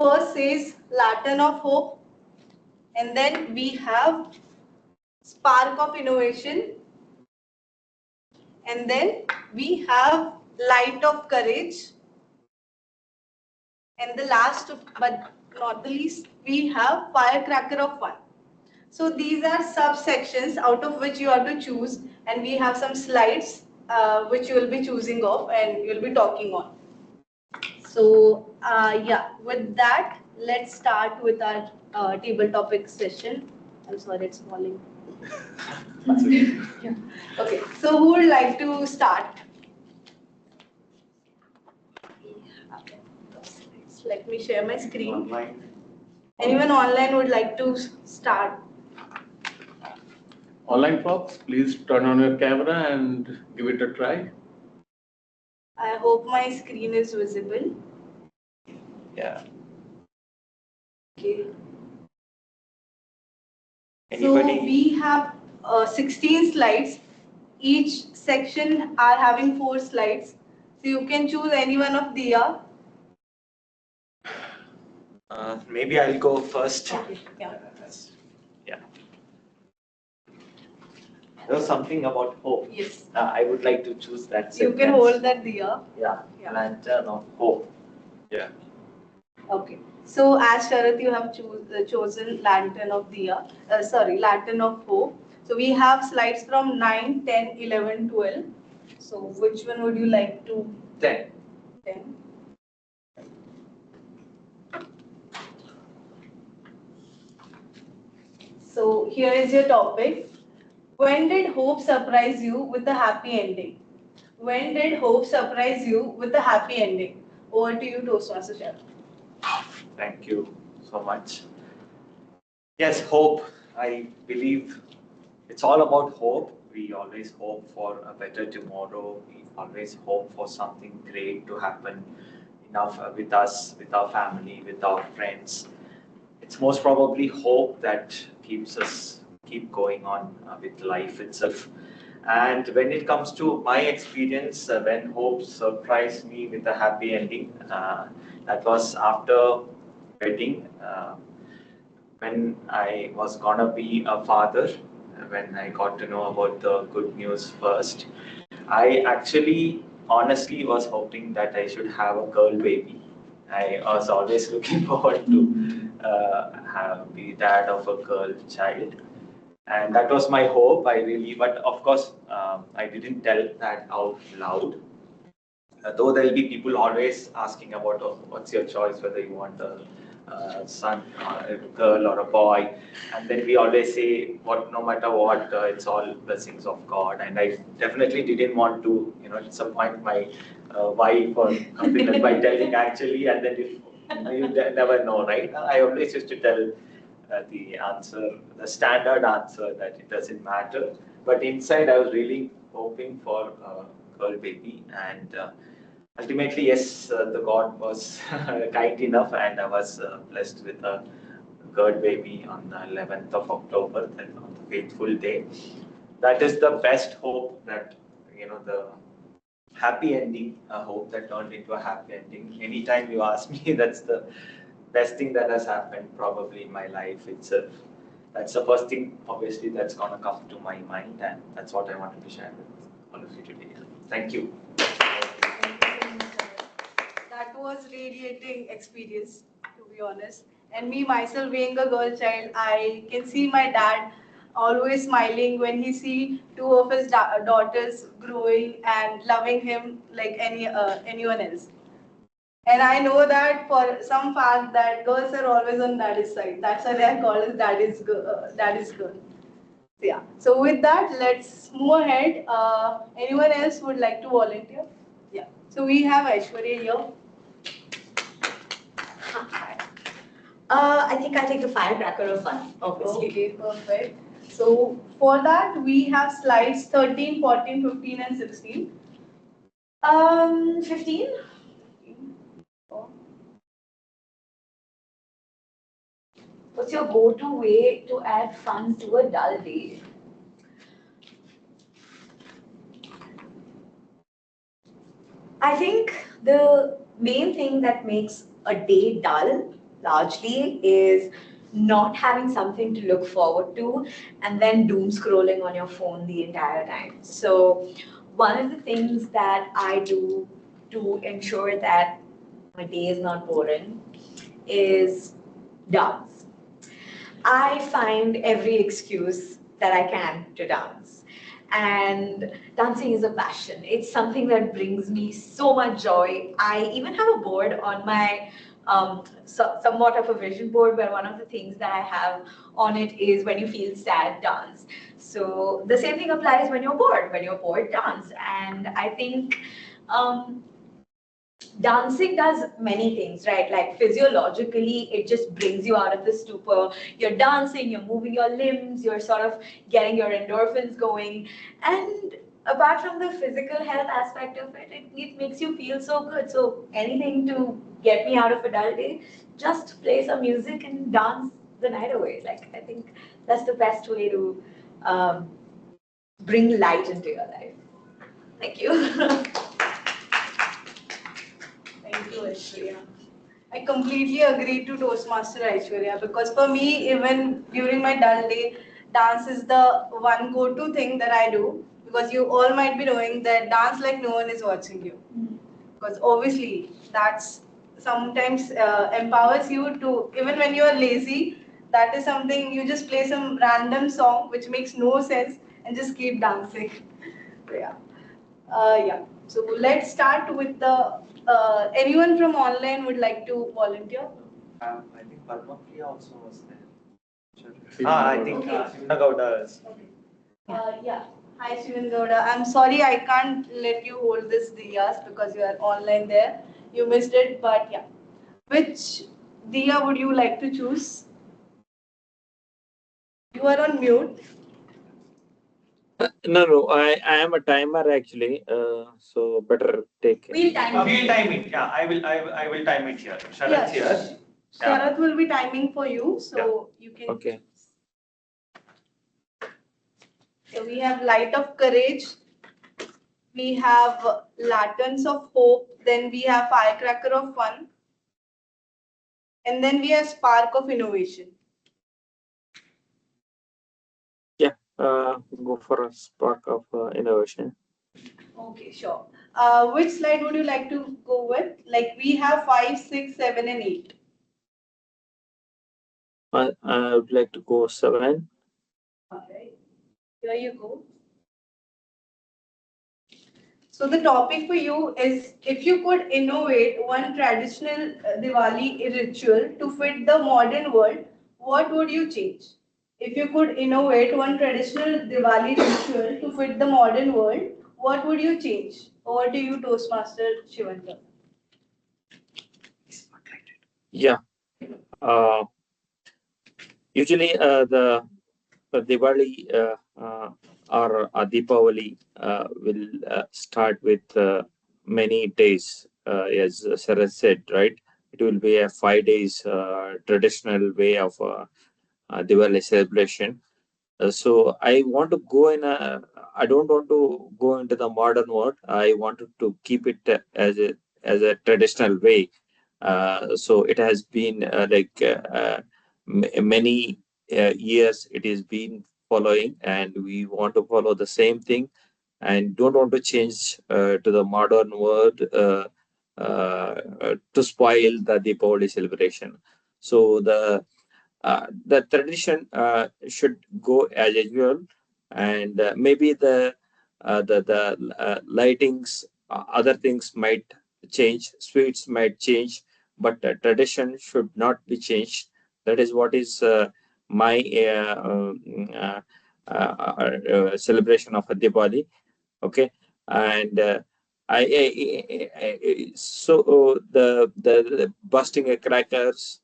first says Lantern of Hope, and then we have Spark of Innovation, and then we have Light of Courage, and the last but not the least, we have Firecracker of Fun. So these are subsections out of which you have to choose, and we have some slides which you will be choosing of and you will be talking on. So yeah, with that, let's start with our table topic session. I'm sorry, it's falling. Yeah. Okay, so who would like to start? Let me share my screen. Online. Anyone online would like to start? Online folks, please turn on your camera and give it a try. I hope my screen is visible. Yeah. Okay. Anybody? So we have 16 slides. Each section are having 4 slides. So you can choose any one of the Maybe I'll go first. Okay. Yeah. Yeah. There was something about hope. Yes. I would like to choose that. You can hold that diya. Yeah. Yeah. Lantern of hope. Yeah. Okay. So as Sharath, you have chosen Lantern of Diya. Lantern of Hope. So we have slides from 9, 10, 11, 12. So which one would you like to? 10. 10. So here is your topic. When did hope surprise you with a happy ending? When did hope surprise you with a happy ending? Over to you, Toastmaster Sharath. Thank you so much. Yes, hope. I believe it's all about hope. We always hope for a better tomorrow. We always hope for something great to happen with us, with our family, with our friends. It's most probably hope that keeps us keep going on with life itself. And when it comes to my experience, when hope surprised me with a happy ending, that was after wedding. When I was gonna be a father, when I got to know about the good news first, I actually honestly was hoping that I should have a girl baby. I was always looking forward to be dad of a girl child, and that was my hope. But of course, I didn't tell that out loud. Though there'll be people always asking about, oh, what's your choice, whether you want a son, a girl, or a boy, and then we always say, no matter what, it's all blessings of God. And I definitely didn't want to, disappoint my wife or something by telling actually, and then you never know, right? I always used to tell the standard answer that it doesn't matter. But inside, I was really hoping for a girl baby, and ultimately, yes, the God was kind enough, and I was blessed with a girl baby on the 11th of October, then on the faithful day. That is the best hope that, the happy ending, a hope that turned into a happy ending. Anytime you ask me, that's the best thing that has happened probably in my life itself. That's the first thing, obviously, that's going to come to my mind, and that's what I wanted to share with all of you today. Thank you. That was radiating experience, to be honest. And me myself being a girl child, I can see my dad always smiling when he see two of his daughters growing and loving him like anyone else. And I know that for some fact that girls are always on daddy's side. That's why they are called as daddy's girl. So yeah. So with that, let's move ahead. Anyone else would like to volunteer? Yeah. So we have Aishwarya here. I think I take the firecracker of fun, obviously. Okay, perfect. So for that, we have slides 13, 14, 15, and 16. 15? What's your go-to way to add fun to a dull day? I think the main thing that makes a day dull largely is not having something to look forward to and then doom scrolling on your phone the entire time. So, one of the things that I do to ensure that my day is not boring is dance. I find every excuse that I can to dance. And dancing is a passion. It's something that brings me so much joy. I even have a board on my somewhat of a vision board where one of the things that I have on it is when you feel sad, dance. So the same thing applies when you're bored. When you're bored, dance. And I think um, dancing does many things, right? Like physiologically, it just brings you out of the stupor. You're dancing, you're moving your limbs, you're sort of getting your endorphins going. And apart from the physical health aspect of it, it makes you feel so good. So anything to get me out of a dull day, just play some music and dance the night away. Like, I think that's the best way to um, bring light into your life. Thank you. Thank you, Aishwarya. I completely agree to Toastmaster Aishwarya because for me, even during my dull day, dance is the one go-to thing that I do because you all might be knowing that dance like no one is watching you. Because obviously that's sometimes empowers you to, even when you are lazy, that is something you just play some random song which makes no sense and just keep dancing. Yeah. Yeah. So let's start with the. Anyone from online would like to volunteer? I think Padma Priya also was there. I think Nagauda is. Okay. Yeah. Hi, Shivan Gowda. I'm sorry I can't let you hold this Diyas because you are online there. You missed it, but yeah. Which Diya would you like to choose? You are on mute. No, I am a timer actually. So better take it. We'll time We'll time it. Yeah, I will time it here. Sharat's here. Yeah. Sharath will be timing for you, so you can. Okay. So we have light of courage, we have lanterns of hope, then we have firecracker of fun, and then we have spark of innovation. Yeah. Go for a spark of innovation. Okay, sure. Which slide would you like to go with? Like we have 5, 6, 7, and 8. I would like to go 7. Alright, here you go. So the topic for you is if you could innovate one traditional Diwali ritual to fit the modern world, what would you change? If you could innovate one traditional Diwali ritual to fit the modern world, what would you change? Over to you, Toastmaster Shivanta. Yeah. Uh, Usually the Diwali or Deepavali will start with many days, as Sarah said, right? It will be a 5 days traditional way of Diwali celebration. So I want to go in a. I don't want to go into the modern world. I wanted to keep it as a traditional way. So it has been many years. It has been following, and we want to follow the same thing, and don't want to change to the modern world to spoil the Deepavali celebration. So the tradition should go as usual, and maybe the lightings, other things might change, sweets might change, but the tradition should not be changed. That is what is my celebration of a Diwali. Okay, and so the busting a crackers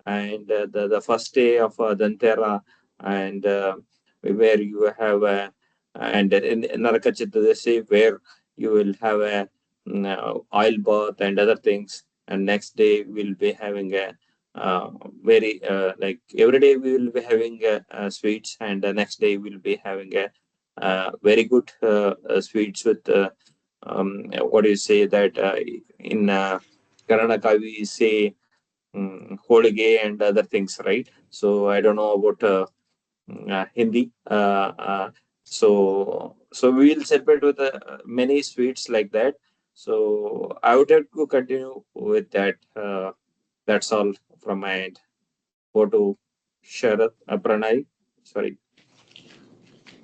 and the first day of Dantera and where you have a, and in Naraka Chaturdashi, where you will have a oil bath and other things, and next day we'll be having a very like every day we will be having sweets, and the next day we'll be having a very good sweets with what do you say that in Karnataka we say holige and other things, right? So I don't know about Hindi. So we will celebrate with many sweets like that. So I would like to continue with that. That's all from my end. Go to Sharat Pranay. Sorry.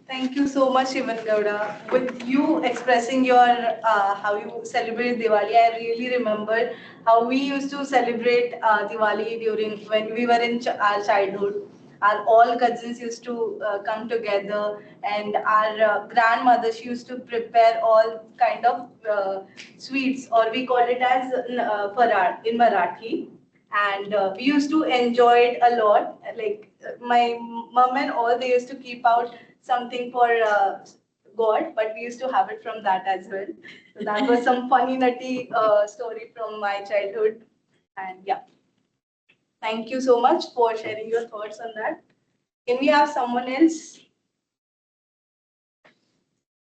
Thank you so much, Shivan Gowda. With you expressing your how you celebrate Diwali, I really remember how we used to celebrate Diwali during when we were in our childhood. Our all cousins used to come together, and our grandmother, she used to prepare all kind of sweets, or we call it as farar in Marathi, and we used to enjoy it a lot. Like my mom and all, they used to keep out something for God, but we used to have it from that as well. So that was some funny, nutty story from my childhood. And yeah, thank you so much for sharing your thoughts on that. Can we have someone else?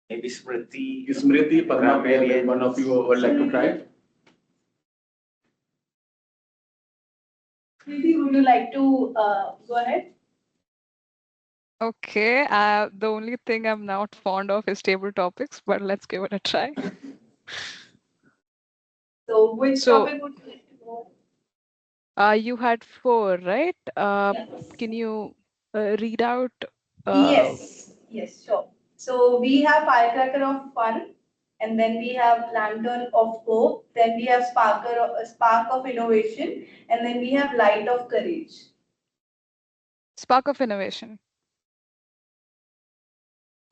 Maybe Smriti. Smriti, Padma, one of you would like to try? Preeti, would you like to go ahead? Okay, the only thing I'm not fond of is table topics, but let's give it a try. So, which So, topic would you like to go? you had four, right? Yes. Can you read out? Uh, Yes, sure. So we have firecracker of fun, and then we have lantern of hope, then we have spark of innovation, and then we have light of courage. Spark of innovation.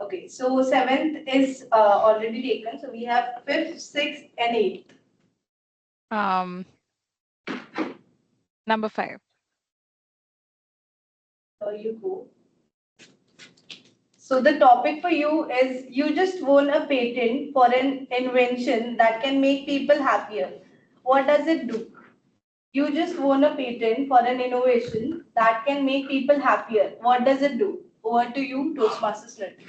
Okay, so seventh is already taken. So we have fifth, sixth, and eighth. Um, number 5. So you go. So the topic for you is you just won a patent for an invention that can make people happier. What does it do? You just won a patent for an innovation that can make people happier. What does it do? Over to you, Toastmasters Nidhi.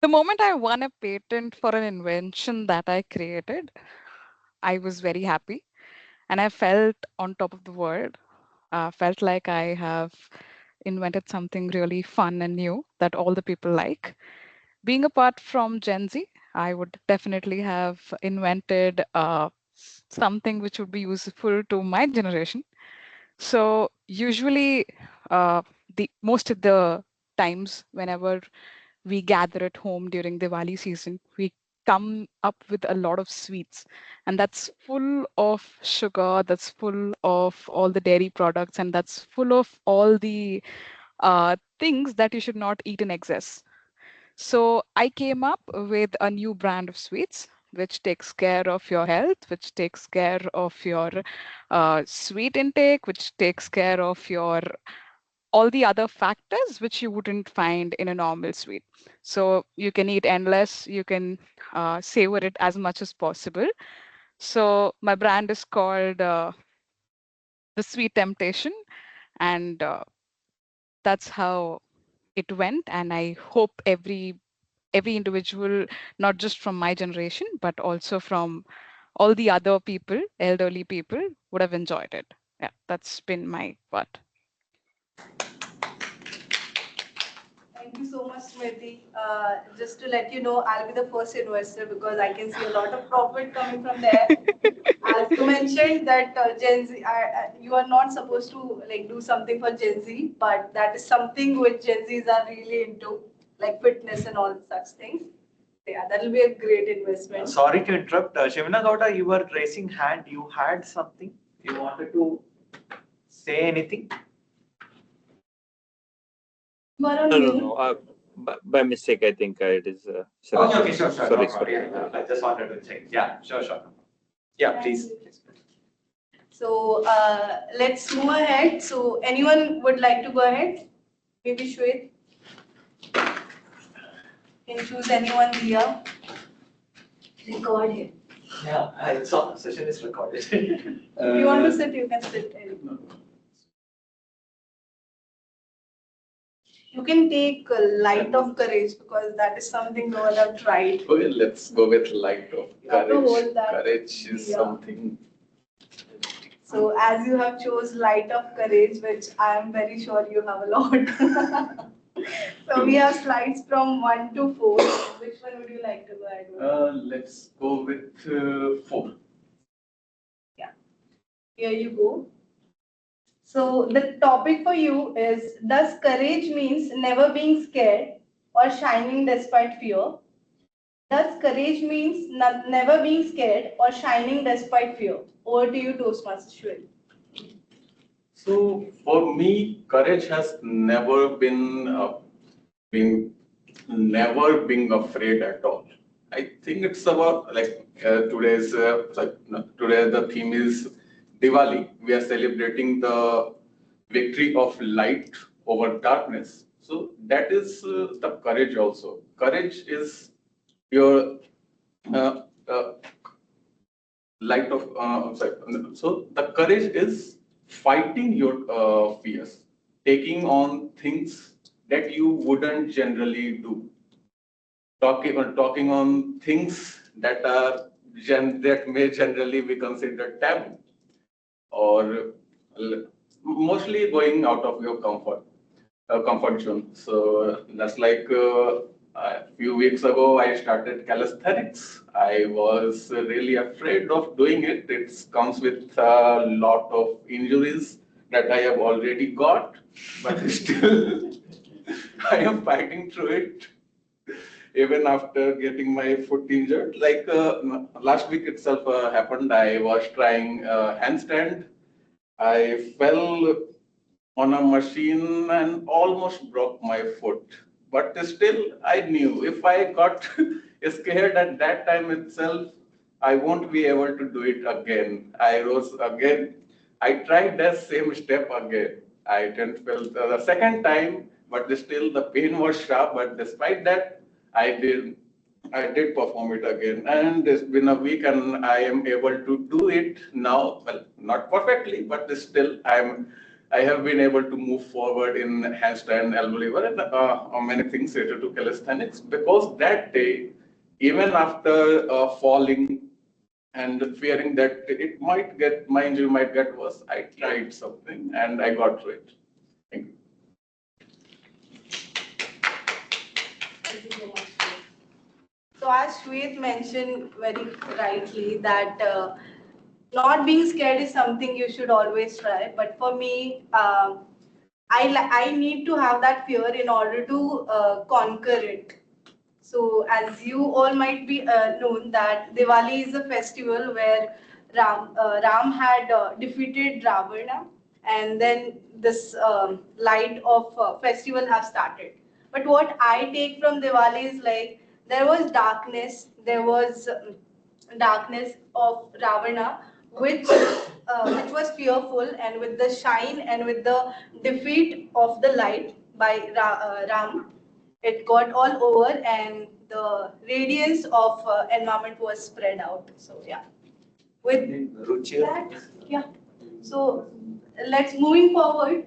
The moment I won a patent for an invention that I created, I was very happy and I felt on top of the world. Felt like I have invented something really fun and new that all the people like. Being apart from Gen Z, I would definitely have invented something which would be useful to my generation. So usually, the most of the times whenever we gather at home during Diwali season, we come up with a lot of sweets, and that's full of sugar, that's full of all the dairy products, and that's full of all the things that you should not eat in excess. So I came up with a new brand of sweets, which takes care of your health, which takes care of your sweet intake, which takes care of your all the other factors which you wouldn't find in a normal sweet. So you can eat endless, you can savor it as much as possible. So my brand is called the Sweet Temptation, and that's how it went. And I hope every individual, not just from my generation, but also from all the other people, elderly people, would have enjoyed it. Yeah, that's been my part. Thank you so much, Smriti. Just to let you know, I'll be the first investor because I can see a lot of profit coming from there. As you mentioned that Gen Z, you are not supposed to like do something for Gen Z, but that is something which Gen Zs are really into, like fitness and all such things. Yeah, that will be a great investment. Sorry to interrupt. Shivana Gowda, you were raising hand. You had something. You wanted to say anything? You are on No, no, mute. no. By mistake, I think it is Sharat. Okay, okay, sure, sure. Sorry, No sorry. problem. I just wanted to check. Yeah, sure, sure. Yeah, Thank please. you. So let's move ahead. So anyone would like to go ahead? Maybe Shwet. Can choose anyone here. Record it. Yeah, I saw the session is recorded. If you want to sit, you can sit. You can take light of courage because that is something no one have tried. Okay, let's go with light of You have to courage. hold that. Courage is Yeah. something. So as you have chose light of courage, which I am very sure you have a lot. So we have slides from 1 to 4. Which one would you like to go ahead with? Let's go with 4. Yeah. Here you go. So the topic for you is, does courage means never being scared or shining despite fear? Does courage means never being scared or shining despite fear? Over to you, Toastmaster Shwet. So for me, courage has never been never being afraid at all. I think it's about today the theme is Diwali. We are celebrating the victory of light over darkness. So that is the courage also. Courage is your uh, uh, light of so the courage is fighting your fears, taking on things that you wouldn't generally do, talking on things that that may generally be considered taboo, or mostly going out of your comfort zone. So that's like a few weeks ago, I started calisthenics. I was really afraid of doing it. It comes with a lot of injuries that I have already got, but still, I am fighting through it. Even after getting my foot injured, like last week itself happened. I was trying handstand. I fell on a machine and almost broke my foot. But still, I knew if I got scared at that time itself, I won't be able to do it again. I rose again. I tried that same step again. I didn't feel the second time, but still the pain was sharp. But despite that, I did. I did perform it again, and it's been a week, and I am able to do it now. Well, not perfectly, but still, I have been able to move forward in handstand, elbow lever, and many things related to calisthenics. Because that day, even after falling and fearing that it might get my injury might get worse, I tried something and I got through it. Thank you. Thank you so much. So as Shwet mentioned very rightly that not being scared is something you should always try. But for me, I need to have that fear in order to conquer it. So as you all might be known that Diwali is a festival where Ram had defeated Ravana, and then this light of festival have started. But what I take from Diwali is like there was darkness of Ravana, which was fearful, and with the shine and with the defeat of the light by Ram, it got all over, and the radiance of environment was spread out. So yeah, with that, yeah. So let's moving forward.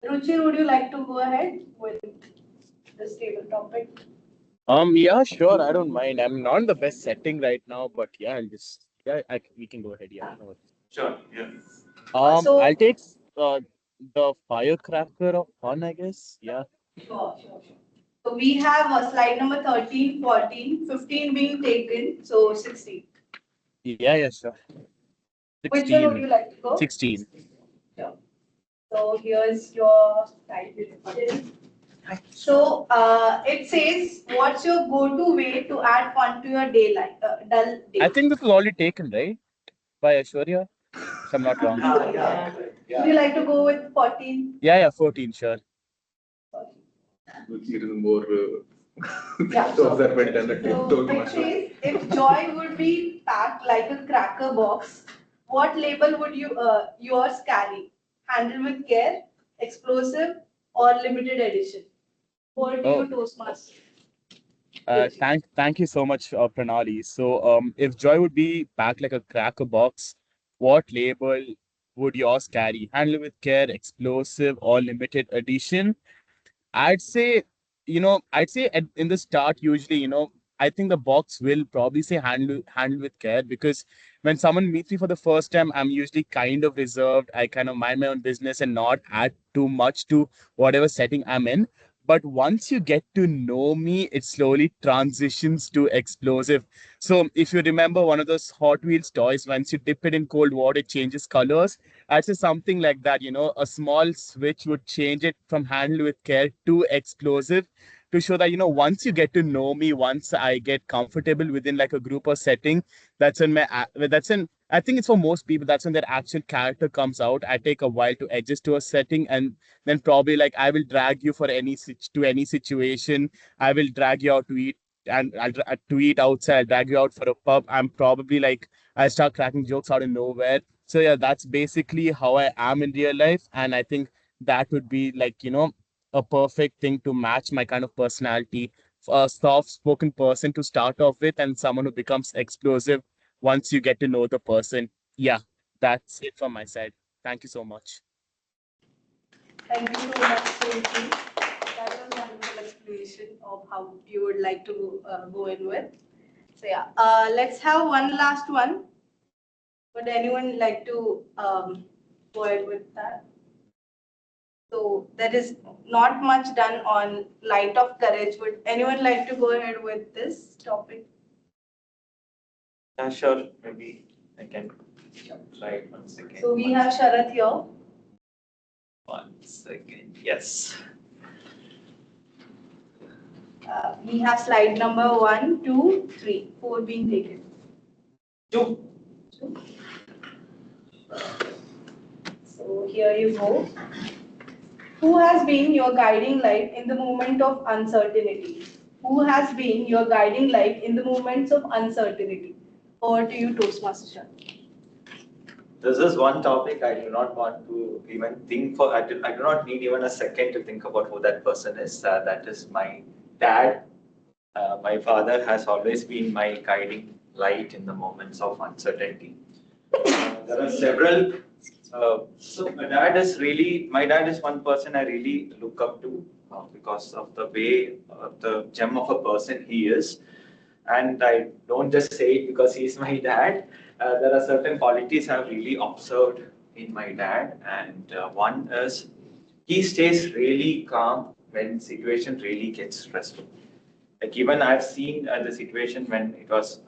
Ruchir, would you like to go ahead with this table topic? Yeah, sure. I don't mind. I'm not in the best setting right now, but yeah, we can go ahead. Yeah, no worries. Sure, yeah. I'll So take the firecracker of fun, I guess. Yeah. sure. So we have slide number 13, 14, 15 being taken, so 16. Yeah, sure. Which one would 16. you like to go? 16. Sure. So here's your title. So it says, what's your go-to way to add fun to your dull day? I think this was already taken, right? By Aishwarya, if I'm not wrong. Would you like to go with 14? Yeah, 14, sure. Which is more Yeah. observant and So it says, if joy would be packed like a cracker box, what label would yours carry? Handle with care, explosive, or limited edition? Over to you, Toastmaster. Thank you so much, Pranali. So, if joy would be packed like a cracker box, what label would yours carry? Handle with care, explosive, or limited edition? I'd say, in the start, usually, I think the box will probably say handle with care, because when someone meets me for the first time, I'm usually kind of reserved. I kind of mind my own business and not add too much to whatever setting I'm in. But once you get to know me, it slowly transitions to explosive. So if you remember one of those Hot Wheels toys, once you dip it in cold water, it changes colors. I'd say something like that, a small switch would change it from handle with care to explosive, to show that, once you get to know me, once I get comfortable within like a group or setting, I think it's for most people, that's when their actual character comes out. I take a while to adjust to a setting, and then probably like I will drag you for to any situation. I will drag you out to eat, and to eat outside. I'll drag you out for a pub. I'm probably like, I start cracking jokes out of nowhere. So yeah, that's basically how I am in real life. And I think that would be like, a perfect thing to match my kind of personality. A soft spoken person to start off with, and someone who becomes explosive once you get to know the person. Yeah, that's it from my side. Thank you so much. Thank you so much, Suji. That was a wonderful explanation of how you would like to go in with. So yeah, let's have one last one. Would anyone like to go ahead with that? So there is not much done on light of courage. Would anyone like to go ahead with this topic? Sure, maybe I can try 1 second. So we have Sharath here. 1 second, yes. We have slide number 1, 2, 3, 4 being taken. 2. So here you go. Who has been your guiding light in the moment of uncertainty? Who has been your guiding light in the moments of uncertainty? Over to you, Toastmaster. This is one topic I do not want to even think for. I do not need even a second to think about who that person is. That is my dad. My father has always been my guiding light in the moments of uncertainty. There are several. So my dad is one person I really look up to because of the way, the gem of a person he is. And I don't just say it because he's my dad. There are certain qualities I've really observed in my dad, and one is he stays really calm when situation really gets stressful. Like even I've seen the situation when it was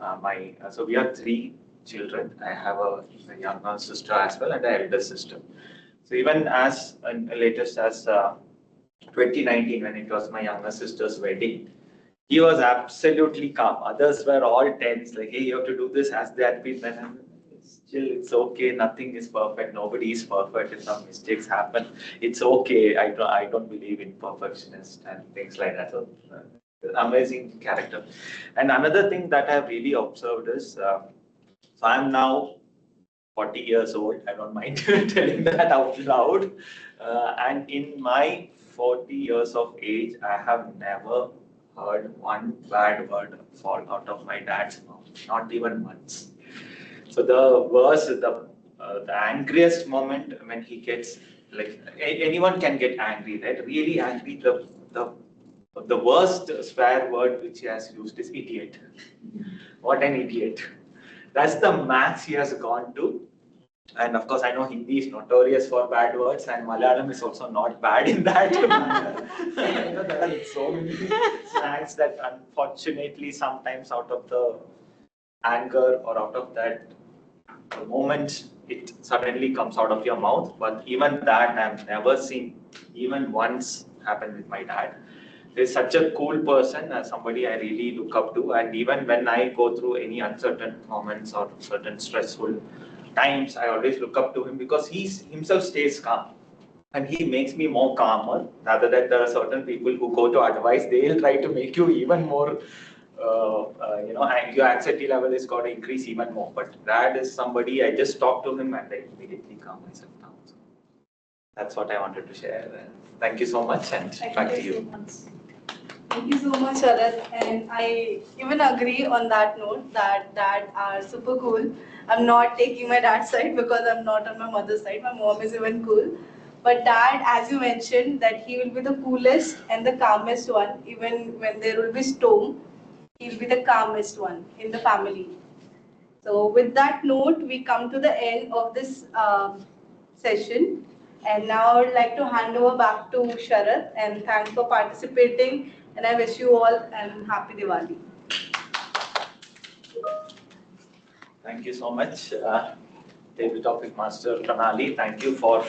so we have 3 children. I have a younger sister as well and an elder sister. So even as latest as 2019, when it was my younger sister's wedding, he was absolutely calm. Others were all tense, like, hey, you have to do this as they had been done. Still, it's okay. Nothing is perfect. Nobody is perfect. If some mistakes happen, it's okay. I don't believe in perfectionists and things like that. So, amazing character. And another thing that I've really observed is, so I'm now 40 years old. I don't mind telling that out loud. And in my 40 years of age, I have never heard one bad word fall out of my dad's mouth, not even once. So the worst, the angriest moment when he gets, like anyone can get angry, right? Really angry. The worst swear word which he has used is idiot. What an idiot! That's the max he has gone to. And of course, I know Hindi is notorious for bad words, and Malayalam is also not bad in that. There are so many slangs that, unfortunately, sometimes out of the anger or out of that moment, it suddenly comes out of your mouth. But even that, I've never seen even once happen with my dad. He's such a cool person, somebody I really look up to. And even when I go through any uncertain moments or certain stressful times, I always look up to him because he himself stays calm. And he makes me more calmer, rather than there are certain people who go to advice, they'll try to make you even more and your anxiety level is got to increase even more. But Rad is somebody, I just talked to him and I immediately calm myself down. So that's what I wanted to share. Thank you so much, and back to you. Thank you so much, Sharad. And I even agree on that note that dad are super cool. I'm not taking my dad's side because I'm not on my mother's side. My mom is even cool. But dad, as you mentioned, that he will be the coolest and the calmest one. Even when there will be storm, he'll be the calmest one in the family. So with that note, we come to the end of this session. And now I would like to hand over back to Sharad and thanks for participating. And I wish you all a happy Diwali. Thank you so much, Table Topic Master Pranali. Thank you for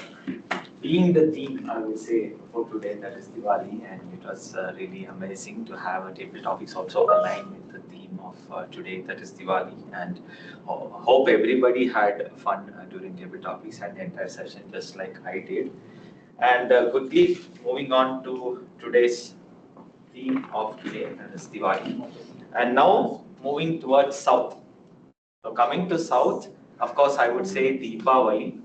being the theme, I would say, for today, that is Diwali. And it was really amazing to have a table topics also aligned with the theme of today, that is Diwali. And hope everybody had fun during table topics and the entire session, just like I did. And quickly moving on to today's theme of today, that is Diwali. And now moving towards South. So coming to South, of course, I would say Deepavali,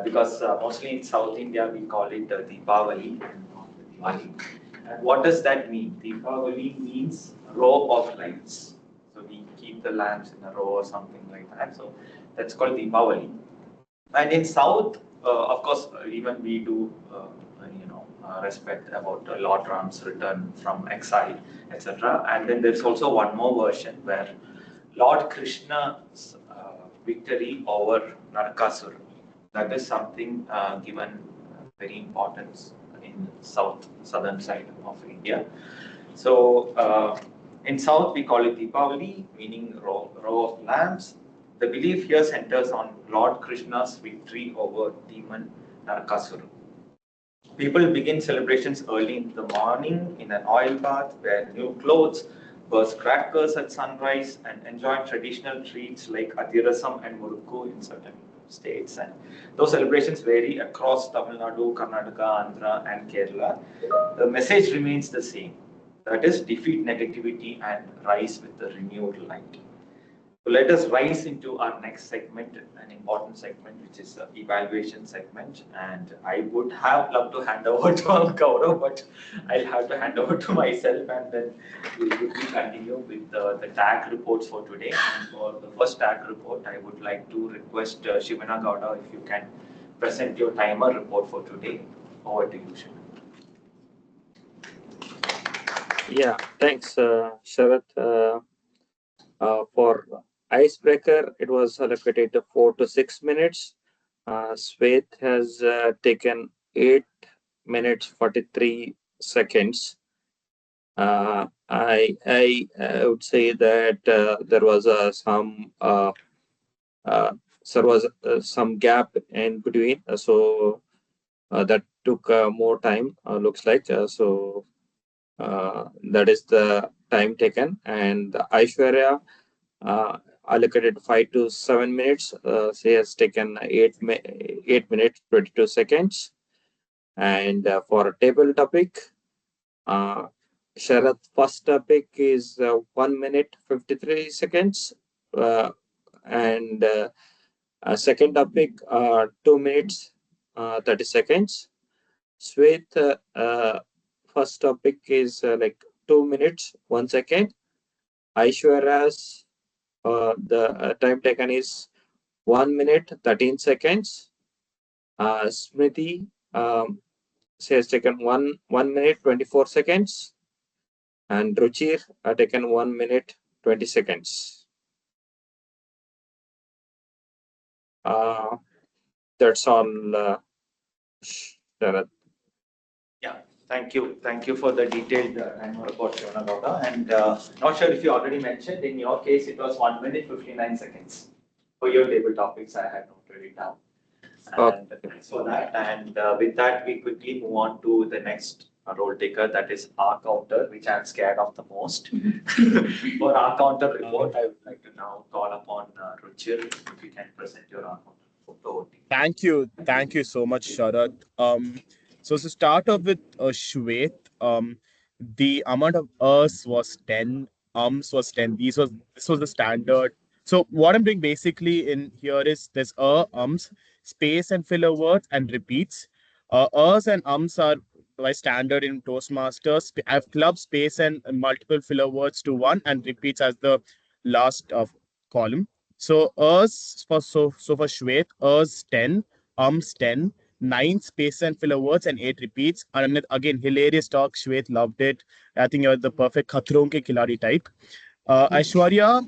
because mostly in South India we call it Deepavali and not Diwali. And what does that mean? Deepavali means row of lights. So we keep the lamps in a row or something like that. So that's called Deepavali. And in South, of course, even we do, respect about Lord Ram's return from exile, etc. And then there's also one more version where Lord Krishna's victory over Narakasura. That is something given very importance in southern side of India. So in South we call it Deepavali, meaning row of lamps. The belief here centers on Lord Krishna's victory over demon Narakasura. People begin celebrations early in the morning in an oil bath, wear new clothes, burst crackers at sunrise, and enjoy traditional treats like adirasam and murukku in certain states. And those celebrations vary across Tamil Nadu, Karnataka, Andhra, and Kerala. The message remains the same. That is, defeat negativity and rise with the renewed light. So let us rise into our next segment, an important segment, which is the evaluation segment. And I would have loved to hand over to Gaurav, but I'll have to hand over to myself, and then we'll quickly continue with the tag reports for today. And for the first tag report, I would like to request Shivana Gowda if you can present your timer report for today. Over to you, Shivana. Yeah, thanks, Sharath. For icebreaker, it was allocated to 4 to 6 minutes. Sweth has taken 8 minutes 43 seconds. I would say that there was some gap in between, so that took more time. Looks like so. That is the time taken, and Aishwarya allocated 5 to 7 minutes. She has taken 8 minutes 22 seconds. And for a table topic, Sharath's first topic is 1 minute 53 seconds. And second topic, 2 minutes 30 seconds. Sweth, first topic is like 2 minutes 1 second. Aishwarya's the time taken is 1 minute 13 seconds. Smriti, she has taken 1 minute 24 seconds. And Ruchir taken 1 minute 20 seconds. That's all, Sharad. Yeah, thank you. Thank you for the detailed timer report, Shivana Gowda. And not sure if you already mentioned, in your case, it was 1 minute 59 seconds. For your table topics, I had noted it down. And thanks for that. And with that, we quickly move on to the next role taker, that is our counter, which I'm scared of the most. For our counter report, I would like to now call upon Ruchir, if you can present your our counter report. Thank you so much, Sharad. So to start off with Shwet, the amount of Earths was 10, was 10. This was the standard. So what I'm doing basically in here is there's space and filler words and repeats. And are by standard in Toastmasters. I have club, space, and multiple filler words to one, and repeats as the last of column. So for Shwet, us 10, 10, 9 space and filler words and 8 repeats. And again, hilarious talk. Shwet loved it. I think you're the perfect Khatron ke Khiladi type. Aishwarya,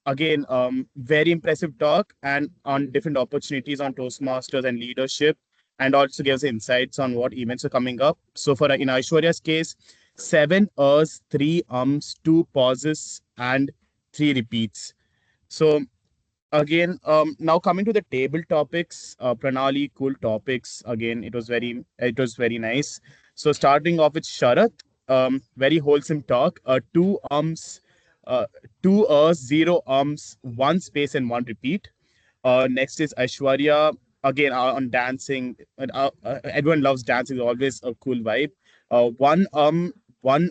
again, very impressive talk and on different opportunities on Toastmasters and leadership, and also gives insights on what events are coming up. So for in Aishwarya's case, 7 ers, 3 2 pauses, and 3 repeats. So again, now coming to the table topics, Pranali, cool topics. Again, it was very nice. So starting off with Sharath, very wholesome talk. 2 2 0 one space and one repeat. Next is Aishwarya, again on dancing. Everyone loves dancing, always a cool vibe. One one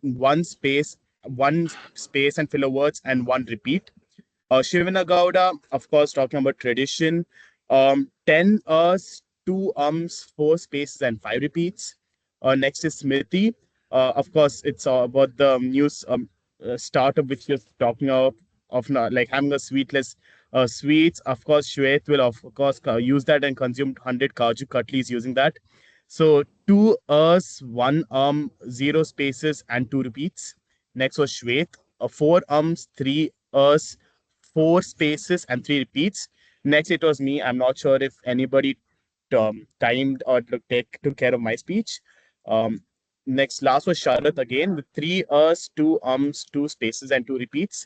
one space and filler words and one repeat. Shivanagowda, of course, talking about tradition. 10 2 4 spaces, and 5 repeats. Next is Smriti. Of course, it's about the news startup which you're talking of not, like having a sweetless sweets. Of course, Shwet will, of course, use that and consume 100 Kaju Katlis using that. So 2 1 0 spaces, and 2 repeats. Next was Shwet. 4 3 4 spaces and 3 repeats. Next, it was me. I'm not sure if anybody timed or took care of my speech. Um, last was Sharath again with 3 2 2 spaces, and 2 repeats.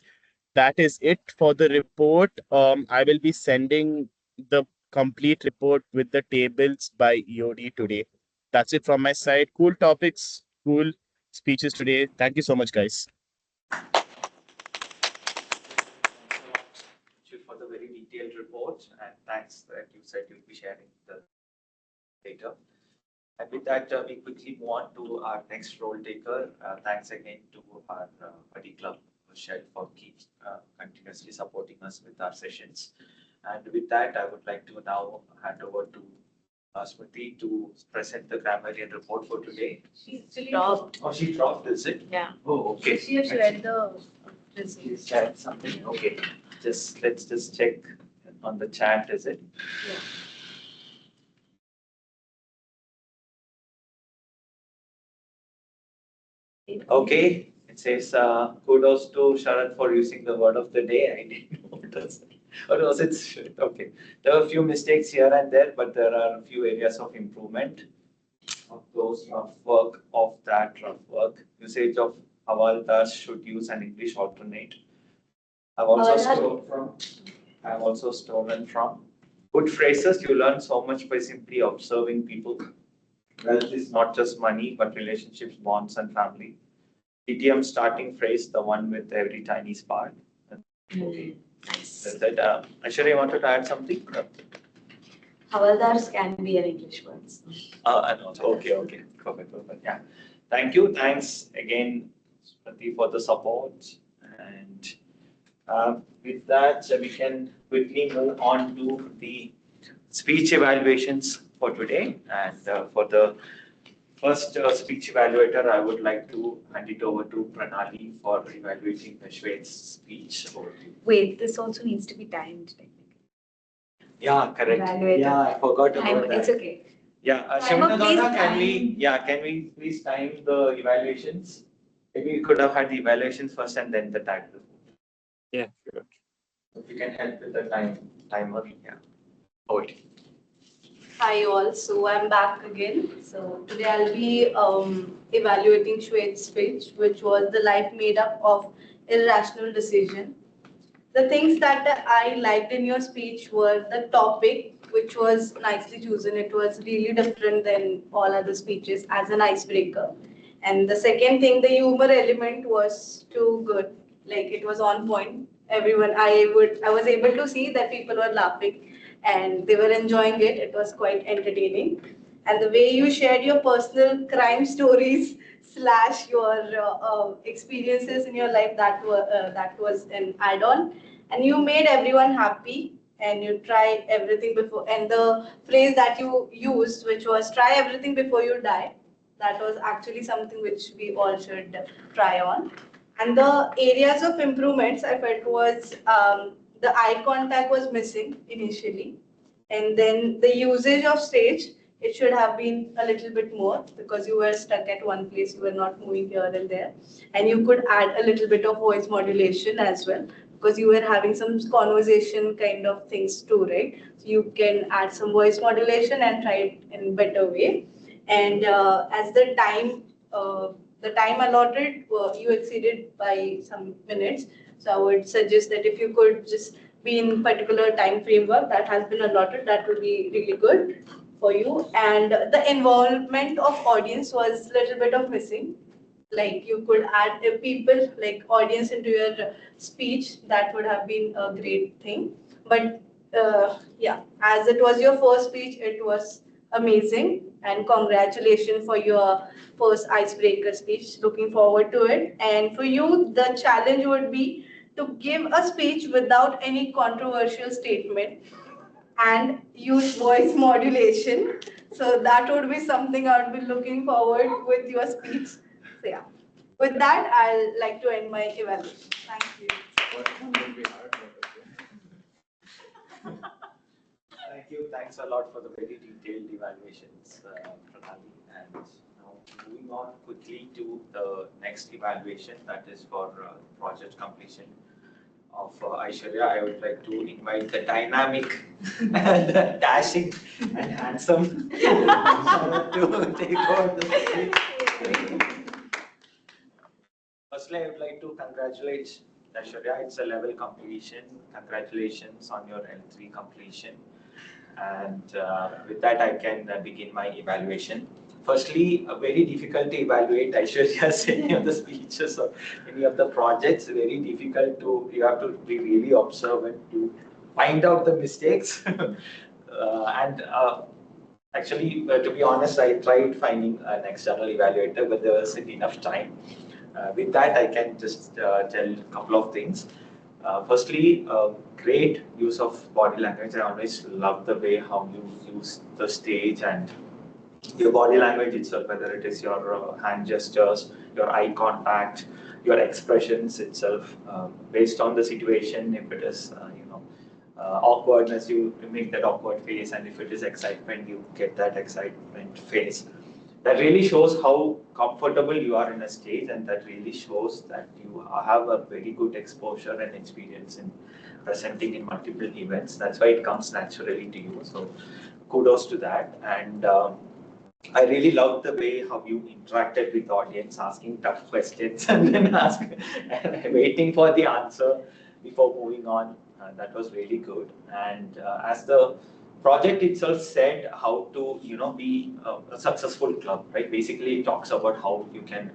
That is it for the report. I will be sending the complete report with the tables by EOD today. That's it from my side. Cool topics, cool speeches today. Thank you so much, guys. For the very detailed report, and thanks that you said you'll be sharing the data. And with that, we quickly move on to our next role taker. Thanks again to our buddy club, Michelle, for continuously supporting us with our sessions. And with that, I would like to now hand over to Smriti to present the grammarian report for today. She's actually dropped. Oh, she dropped, is it? Yeah. Oh, okay. She has shared the results. She shared something. Okay. Let's just check on the chat, is it? Yeah. Okay, it says kudos to Sharad for using the word of the day. I didn't know what was it. Or was it? Okay. There are a few mistakes here and there, but there are a few areas of improvement of those rough work, of that rough work. Usage of havaldars should use an English alternate. I've also stolen from. Good phrases, you learn so much by simply observing people. Wealth is not just money, but relationships, bonds, and family. idiom starting phrase, the one with every tiny spark. Okay. Nice. That's it. Aishwarya, you wanted to add something? Havaldars can be an English word. Okay. Perfect. Yeah. Thank you. Thanks again, Smriti, for the support. And with that, we can quickly move on to the speech evaluations for today. And for the first speech evaluator, I would like to hand it over to Pranali for evaluating Shwet's speech. Wait, this also needs to be timed technically. Yeah, correct. Evaluator. Yeah, I forgot about that. It's okay. Yeah, Shivana, can we please time the evaluations? Maybe we could have had the evaluations first and then the tag. Yeah, sure. If you can help with the timer, yeah. Over to you. Hi all, so I'm back again. So today I'll be evaluating Shwet's speech, which was the life made up of irrational decision. The things that I liked in your speech were the topic, which was nicely chosen. It was really different than all other speeches as an icebreaker. And the second thing, the humor element was too good. Like it was on point. I was able to see that people were laughing and they were enjoying it. It was quite entertaining. and the way you shared your personal crime stories slash your experiences in your life, that was an add-on, and you made everyone happy, and you try everything before, and the phrase that you used, which was try everything before you die, that was actually something which we all should try on. And the areas of improvements I felt was the eye contact was missing initially, and then the usage of stage, it should have been a little bit more because you were stuck at one place, you were not moving here and there. And you could add a little bit of voice modulation as well because you were having some conversation kind of things too, right? So you can add some voice modulation and try it in better way. And as the time allotted, you exceeded by some minutes. So I would suggest that if you could just be in particular time framework that has been allotted, that would be really good for you. And the involvement of audience was a little bit of missing. Like you could add people like audience into your speech, that would have been a great thing. But yeah, as it was your first speech, it was amazing, and congratulations for your first icebreaker speech. Looking forward to it. And for you, the challenge would be to give a speech without any controversial statement and use voice modulation. So that would be something I would be looking forward with your speech. So yeah, with that, I'll like to end my evaluation. Thank you. Thank you. Thanks a lot for the very detailed evaluations, Pranali. And now moving on quickly to the next evaluation, that is for project completion of Aishwarya. I would like to invite the dynamic and the dashing and handsome to take over the stage. Firstly, I would like to congratulate Aishwarya. It's a level completion. Congratulations on your L3 completion. And with that, I can begin my evaluation. Firstly, very difficult to evaluate Aishwarya's any of the speeches or any of the projects. Very difficult to, you have to be really observant to find out the mistakes. Actually, to be honest, I tried finding an external evaluator, but there wasn't enough time. With that, I can just tell a couple of things. Firstly, great use of body language. I always love the way how you use the stage and your body language itself, whether it is your hand gestures, your eye contact, your expressions itself, based on the situation. If it is, awkwardness, you make that awkward face, and if it is excitement, you get that excitement face. That really shows how comfortable you are in a stage, and that really shows that you have a very good exposure and experience in presenting in multiple events. That's why it comes naturally to you. So kudos to that. And I really loved the way how you interacted with the audience, asking tough questions and then waiting for the answer before moving on. That was really good. And as the project itself said, how to be a successful club, right? Basically, it talks about how you can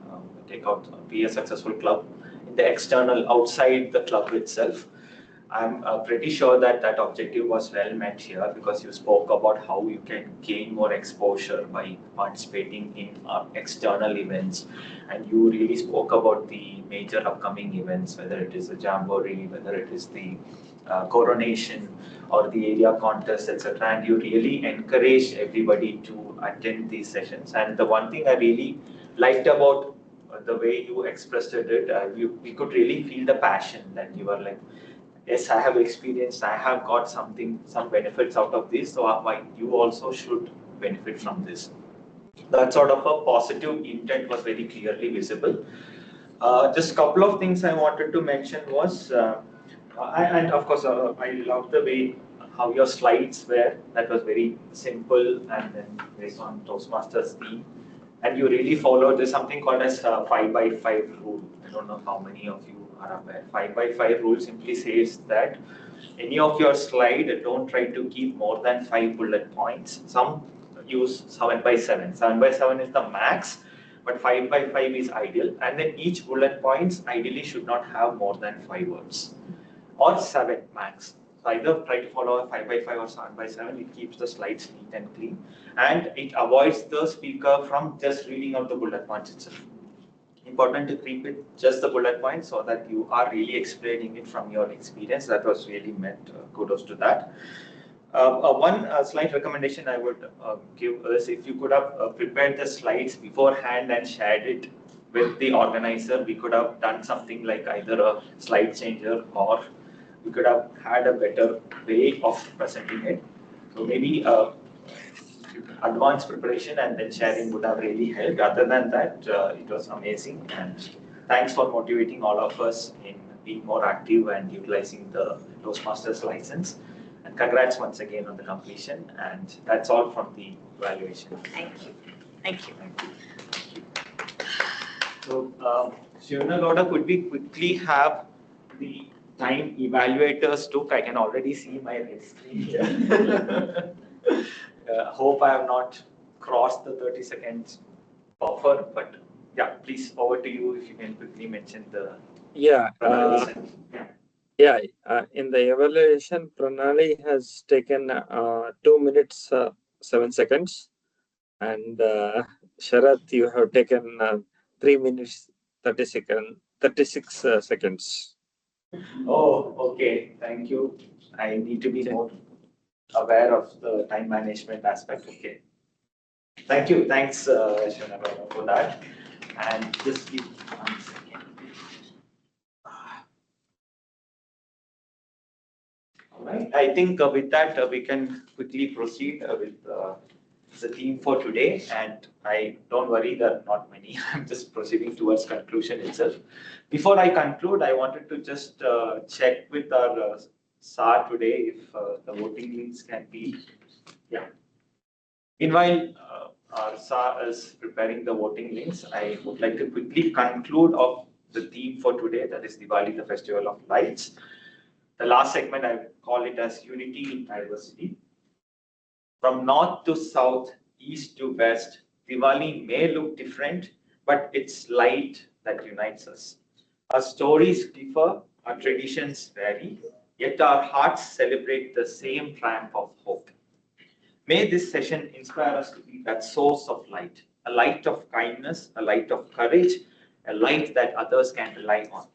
be a successful club in the external, outside the club itself. I'm pretty sure that that objective was well met here, because you spoke about how you can gain more exposure by participating in external events, and you really spoke about the major upcoming events, whether it is the Jamboree, whether it is the coronation or the area contest, etc. And you really encouraged everybody to attend these sessions. And the one thing I really liked about the way you expressed it, we could really feel the passion that you were like, yes, I have experienced, I have got some benefits out of this, so you also should benefit from this. That sort of a positive intent was very clearly visible. Just a couple of things I wanted to mention was, and of course, I love the way how your slides were. That was very simple and then based on Toastmasters theme. And you really followed, there's something called as 5x5 rule. I don't know how many of you are aware. 5x5 rule simply says that any of your slide, don't try to keep more than 5 bullet points. Some use 7x7. 7x7 is the max, but 5x5 is ideal. And then each bullet points ideally should not have more than 5 words, or 7 max. either try to follow a 5x5 or 7x7. It keeps the slides neat and clean, and it avoids the speaker from just reading out the bullet points itself. Important to keep it just the bullet points so that you are really explaining it from your experience. That was really meant. Kudos to that. One slight recommendation I would give is if you could have prepared the slides beforehand and shared it with the organizer, we could have done something like either a slide changer, or we could have had a better way of presenting it. So maybe advanced preparation and then sharing would have really helped. Other than that, it was amazing, and thanks for motivating all of us in being more active and utilizing the Toastmasters license. And congrats once again on the completion. And that's all from the evaluation. Thank you. Thank you. So, Shivana Gowda, could we quickly have the time evaluators took? I can already see my red screen here. Hope I have not crossed the 30 seconds buffer, but yeah, please, over to you if you can quickly mention the Yeah. yeah. In the evaluation, Pranali has taken 2 minutes 7 seconds, and Sharath, you have taken 3 minutes 36 seconds. Oh, okay. Thank you. I need to be more aware of the time management aspect. Okay. Thank you. Thanks, Shivana, for that. And just give 1 second. All right. I think with that, we can quickly proceed with the theme for today. And I don't worry, there are not many. I'm just proceeding towards conclusion itself. Before I conclude, I wanted to just check with our SAR today if the voting links can be. Yeah. Meanwhile, our SAR is preparing the voting links. I would like to quickly conclude of the theme for today, that is Diwali, the Festival of Lights. The last segment, I call it as Unity in Diversity. From north to south, east to west, Diwali may look different, but it's light that unites us. Our stories differ, our traditions vary, yet our hearts celebrate the same triumph of hope. May this session inspire us to be that source of light, a light of kindness, a light of courage, a light that others can rely on.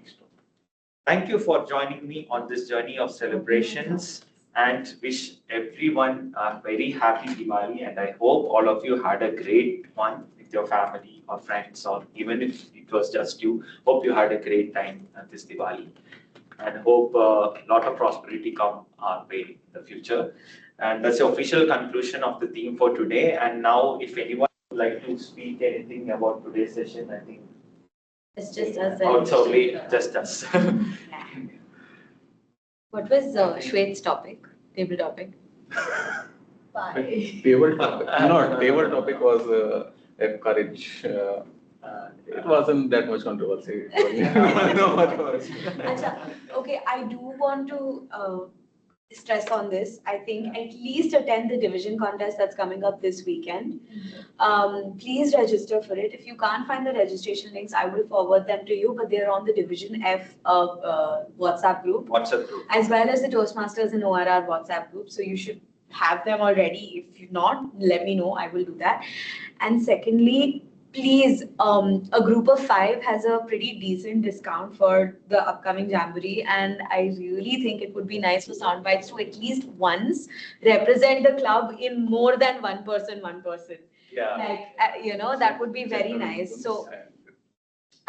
Thank you for joining me on this journey of celebrations, and wish everyone a very happy Diwali. And I hope all of you had a great one with your family or friends, or even if it was just you. Hope you had a great time at this Diwali, and hope a lot of prosperity come our way in the future. And that's the official conclusion of the theme for today. And now, if anyone would like to speak anything about today's session, I think It's just us. Probably just us. What was Shwet's topic? Table topic? Bye. Table topic. No, table topic was encourage. It wasn't that much controversy. Okay, I do want to stress on this. I think at least attend the division contest that's coming up this weekend. Please register for it. If you can't find the registration links, I will forward them to you, but they're on the Division F WhatsApp group. As well as the Toastmasters and ORR WhatsApp group. So you should have them already. If not, let me know. I will do that. And secondly, please, a group of 5 has a pretty decent discount for the upcoming Jamboree, and I really think it would be nice for SoundBytes to at least once represent the club in more than one person. Yeah. Like, that would be very nice. So,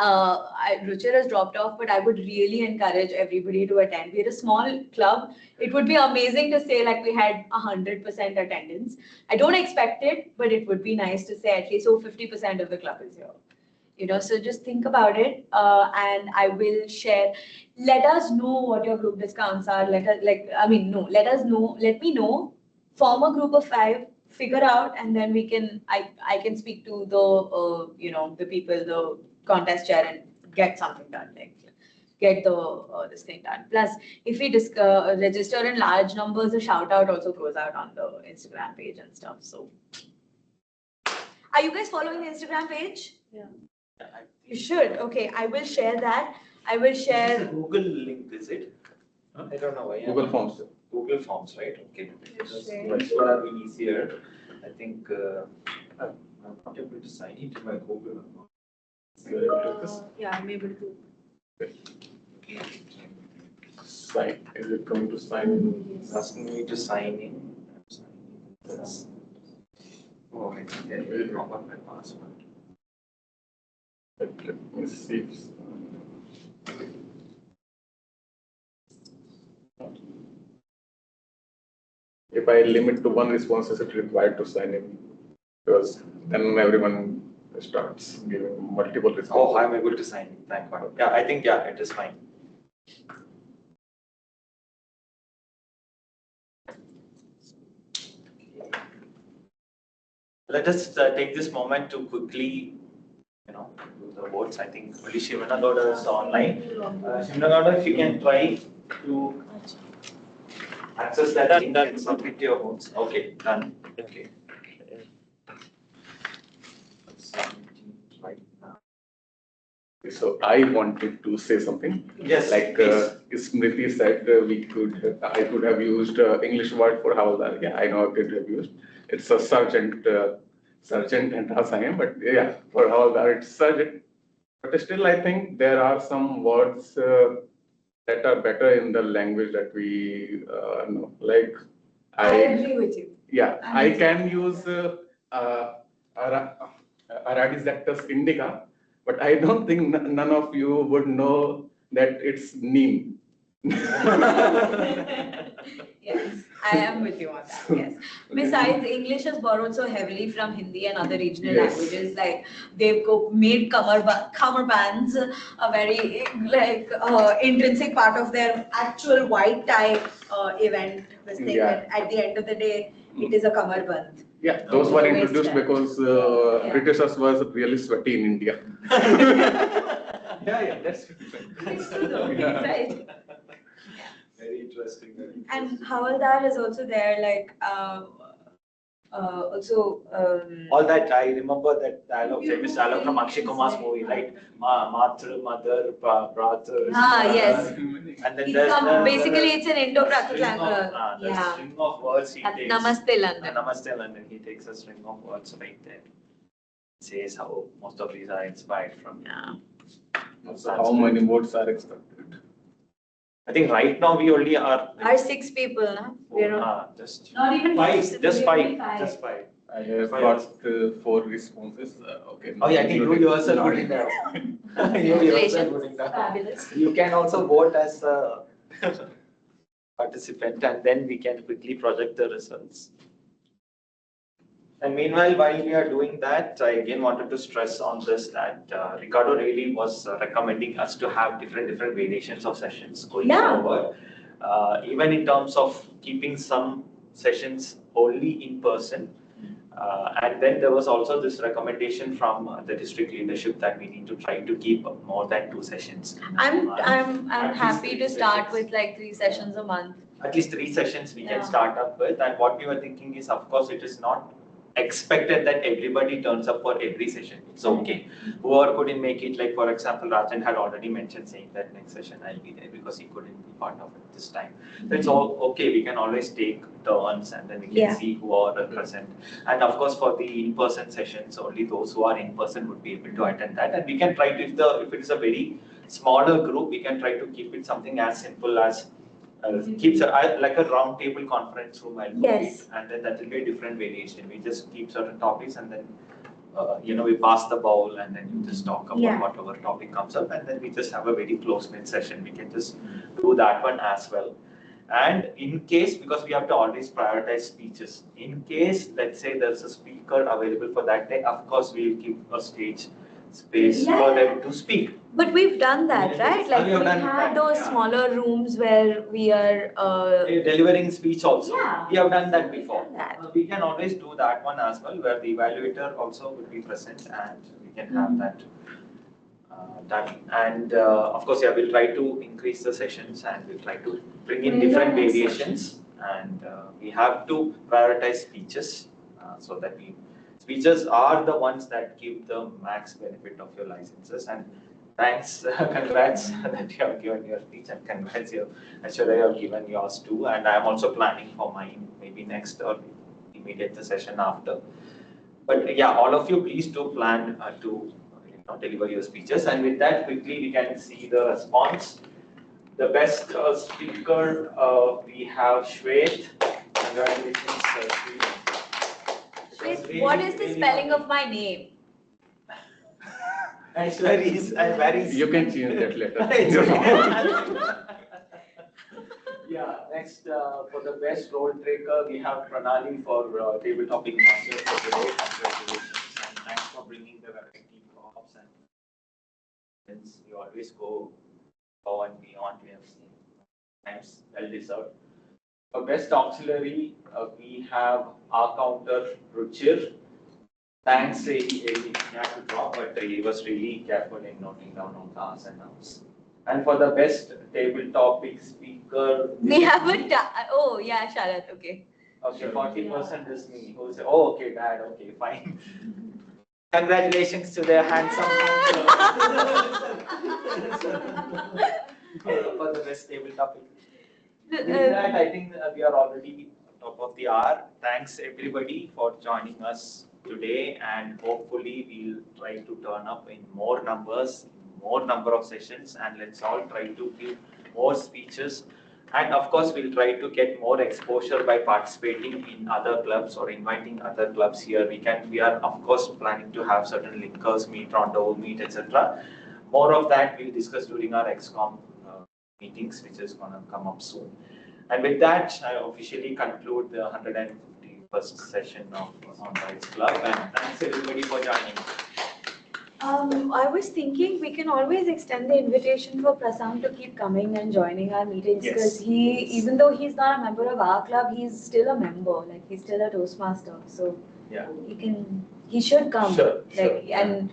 Ruchir has dropped off, but I would really encourage everybody to attend. We're a small club. It would be amazing to say like we had 100% attendance. I don't expect it, but it would be nice to say at least 50% of the club is here. So just think about it, and I will share. Let us know what your group discounts are. Let us know. Let me know. Form a group of 5. Figure out, and then we can. I can speak to the the people, the contest chair, and get something done. Like get this thing done. Plus, if we register in large numbers, a shout out also goes out on the Instagram page and stuff. So, are you guys following the Instagram page? Yeah. You should. Okay, I will share that. I will share. It's a Google link, is it? I don't know why. Google Forms. Google Forms, right? Okay. Yes, right. That would have been easier. I think I'm not able to sign into my Google account. Yeah, I'm able to. Sign. Is it going to sign? It's asking me to sign in. I'm signing in. Oh, I think I forgot my password. Let me see. If I limit to one response, is it required to sign in? Because then everyone starts giving multiple responses. Oh, I'm able to sign in. Thank God. Yeah, I think it is fine. Let us take this moment to quickly, do the votes. I think only Shivana Gowda is online. Shivana Gowda, if you can try to access that link and submit your votes. Okay, done. Okay. Right now. So I wanted to say something. Yes, like Smriti said, I could have used English word for Havaldar. Yeah, I know I could have used. It's a sergeant, and Rasayam, but yeah, for Havaldar it's sergeant. But still, I think there are some words that are better in the language that we know. Like I agree with you. Yeah, I can use Radisys indica, but I don't think none of you would know that it's neem. Yes, I am with you on that. Yes. Besides, English has borrowed so heavily from Hindi and other regional Yes. languages. Like they've made bands a very intrinsic part of their actual white tie event. This thing that at the end of the day, it is a kamarband. Yeah, those were introduced because Britishers was really sweaty in India. Yeah, that's true. It's true though, right? Very interesting. And Havaldar is also there, like all that I remember that dialogue, famous dialogue from Akshay Kumar's movie, right? Matra, mother, brother. yes. And then there's basically it's an Indo-Prakrit string language. the string of words he takes. Namaste London. Namaste London. He takes a string of words right there. Says how most of these are inspired from. Yeah. So how many votes are expected? I think right now we only are. Are 6 people, no? Just not even five. Just five. Just five. I have got 4 responses. Okay. Oh yeah, I think you yourself put in there. You yourself put in there. Fabulous. You can also vote as a participant, and then we can quickly project the results. And meanwhile, while we are doing that, I again wanted to stress on this that Ricardo really was recommending us to have different variations of sessions going forward. Even in terms of keeping some sessions only in person. And then there was also this recommendation from the district leadership that we need to try to keep more than 2 sessions. I'm happy to start with like 3 sessions a month. At least 3 sessions we can start up with. And what we were thinking is, of course, it is not expected that everybody turns up for every session. It's okay. Whoever couldn't make it, like for example, Rajan had already mentioned saying that next session I'll be there because he couldn't be part of it this time. So it's all okay. We can always take turns and then we can see who are present. And of course, for the in-person sessions, only those who are in person would be able to attend that. And we can try to, if it is a very smaller group, we can try to keep it something as simple as keeps like a round table conference room. I'll put it, and then that will be a different variation. We just keep certain topics and then we pass the bowl and then you just talk about whatever topic comes up, and then we just have a very close-knit session. We can just do that one as well. And in case, because we have to always prioritize speeches, in case let's say there's a speaker available for that day, of course we'll keep a stage space for them to speak. But we've done that, right? Like we've had those smaller rooms where we are delivering speech also. Yeah. We have done that before. We can always do that one as well, where the evaluator also will be present and we can have that done. And of course, we'll try to increase the sessions and we'll try to bring in different variations. And we have to prioritize speeches so that speeches are the ones that give the max benefit of your licenses. And Thanks, congrats that you have given your speech, and congrats you, Ashwarya, you have given yours too. And I am also planning for mine, maybe next or immediate the session after. But yeah, all of you, please do plan to deliver your speeches. And with that, quickly we can see the response. The best speaker, we have Shwet. Congratulations, Shwet. Shwet, what is the spelling of my name? It's very. You can change that later. Yeah, next for the best role taker, we have Pranali for table topic master for today. Congratulations, and thanks for bringing the variety props, and you always go above and beyond. We have seen times, well deserved. For best auxiliary, we have our counter Ruchir. Thanks, he had to drop, but he was really careful in noting down all the ahs and ahs. And for the best table topic speaker, We have a oh yeah, Sharat. Okay. Okay, 40% is me. Who say, oh, okay, dad, okay, fine. Congratulations to the handsome for the best table topic. With that, I think we are already top of the hour. Thanks everybody for joining us today, and hopefully we'll try to turn up in more numbers, more number of sessions, and let's all try to give more speeches. And of course, we'll try to get more exposure by participating in other clubs or inviting other clubs here. We are of course planning to have certain linkers meet, rendezvous meet, etc. More of that we'll discuss during our XCOM meetings, which is going to come up soon. And with that, I officially conclude the 151st session of SoundBytes Club. And thanks everybody for joining. I was thinking we can always extend the invitation for Prasant to keep coming and joining our meetings, because even though he's not a member of our club, he's still a member. Like, he's still a Toastmaster. So yeah, he should come. Sure, and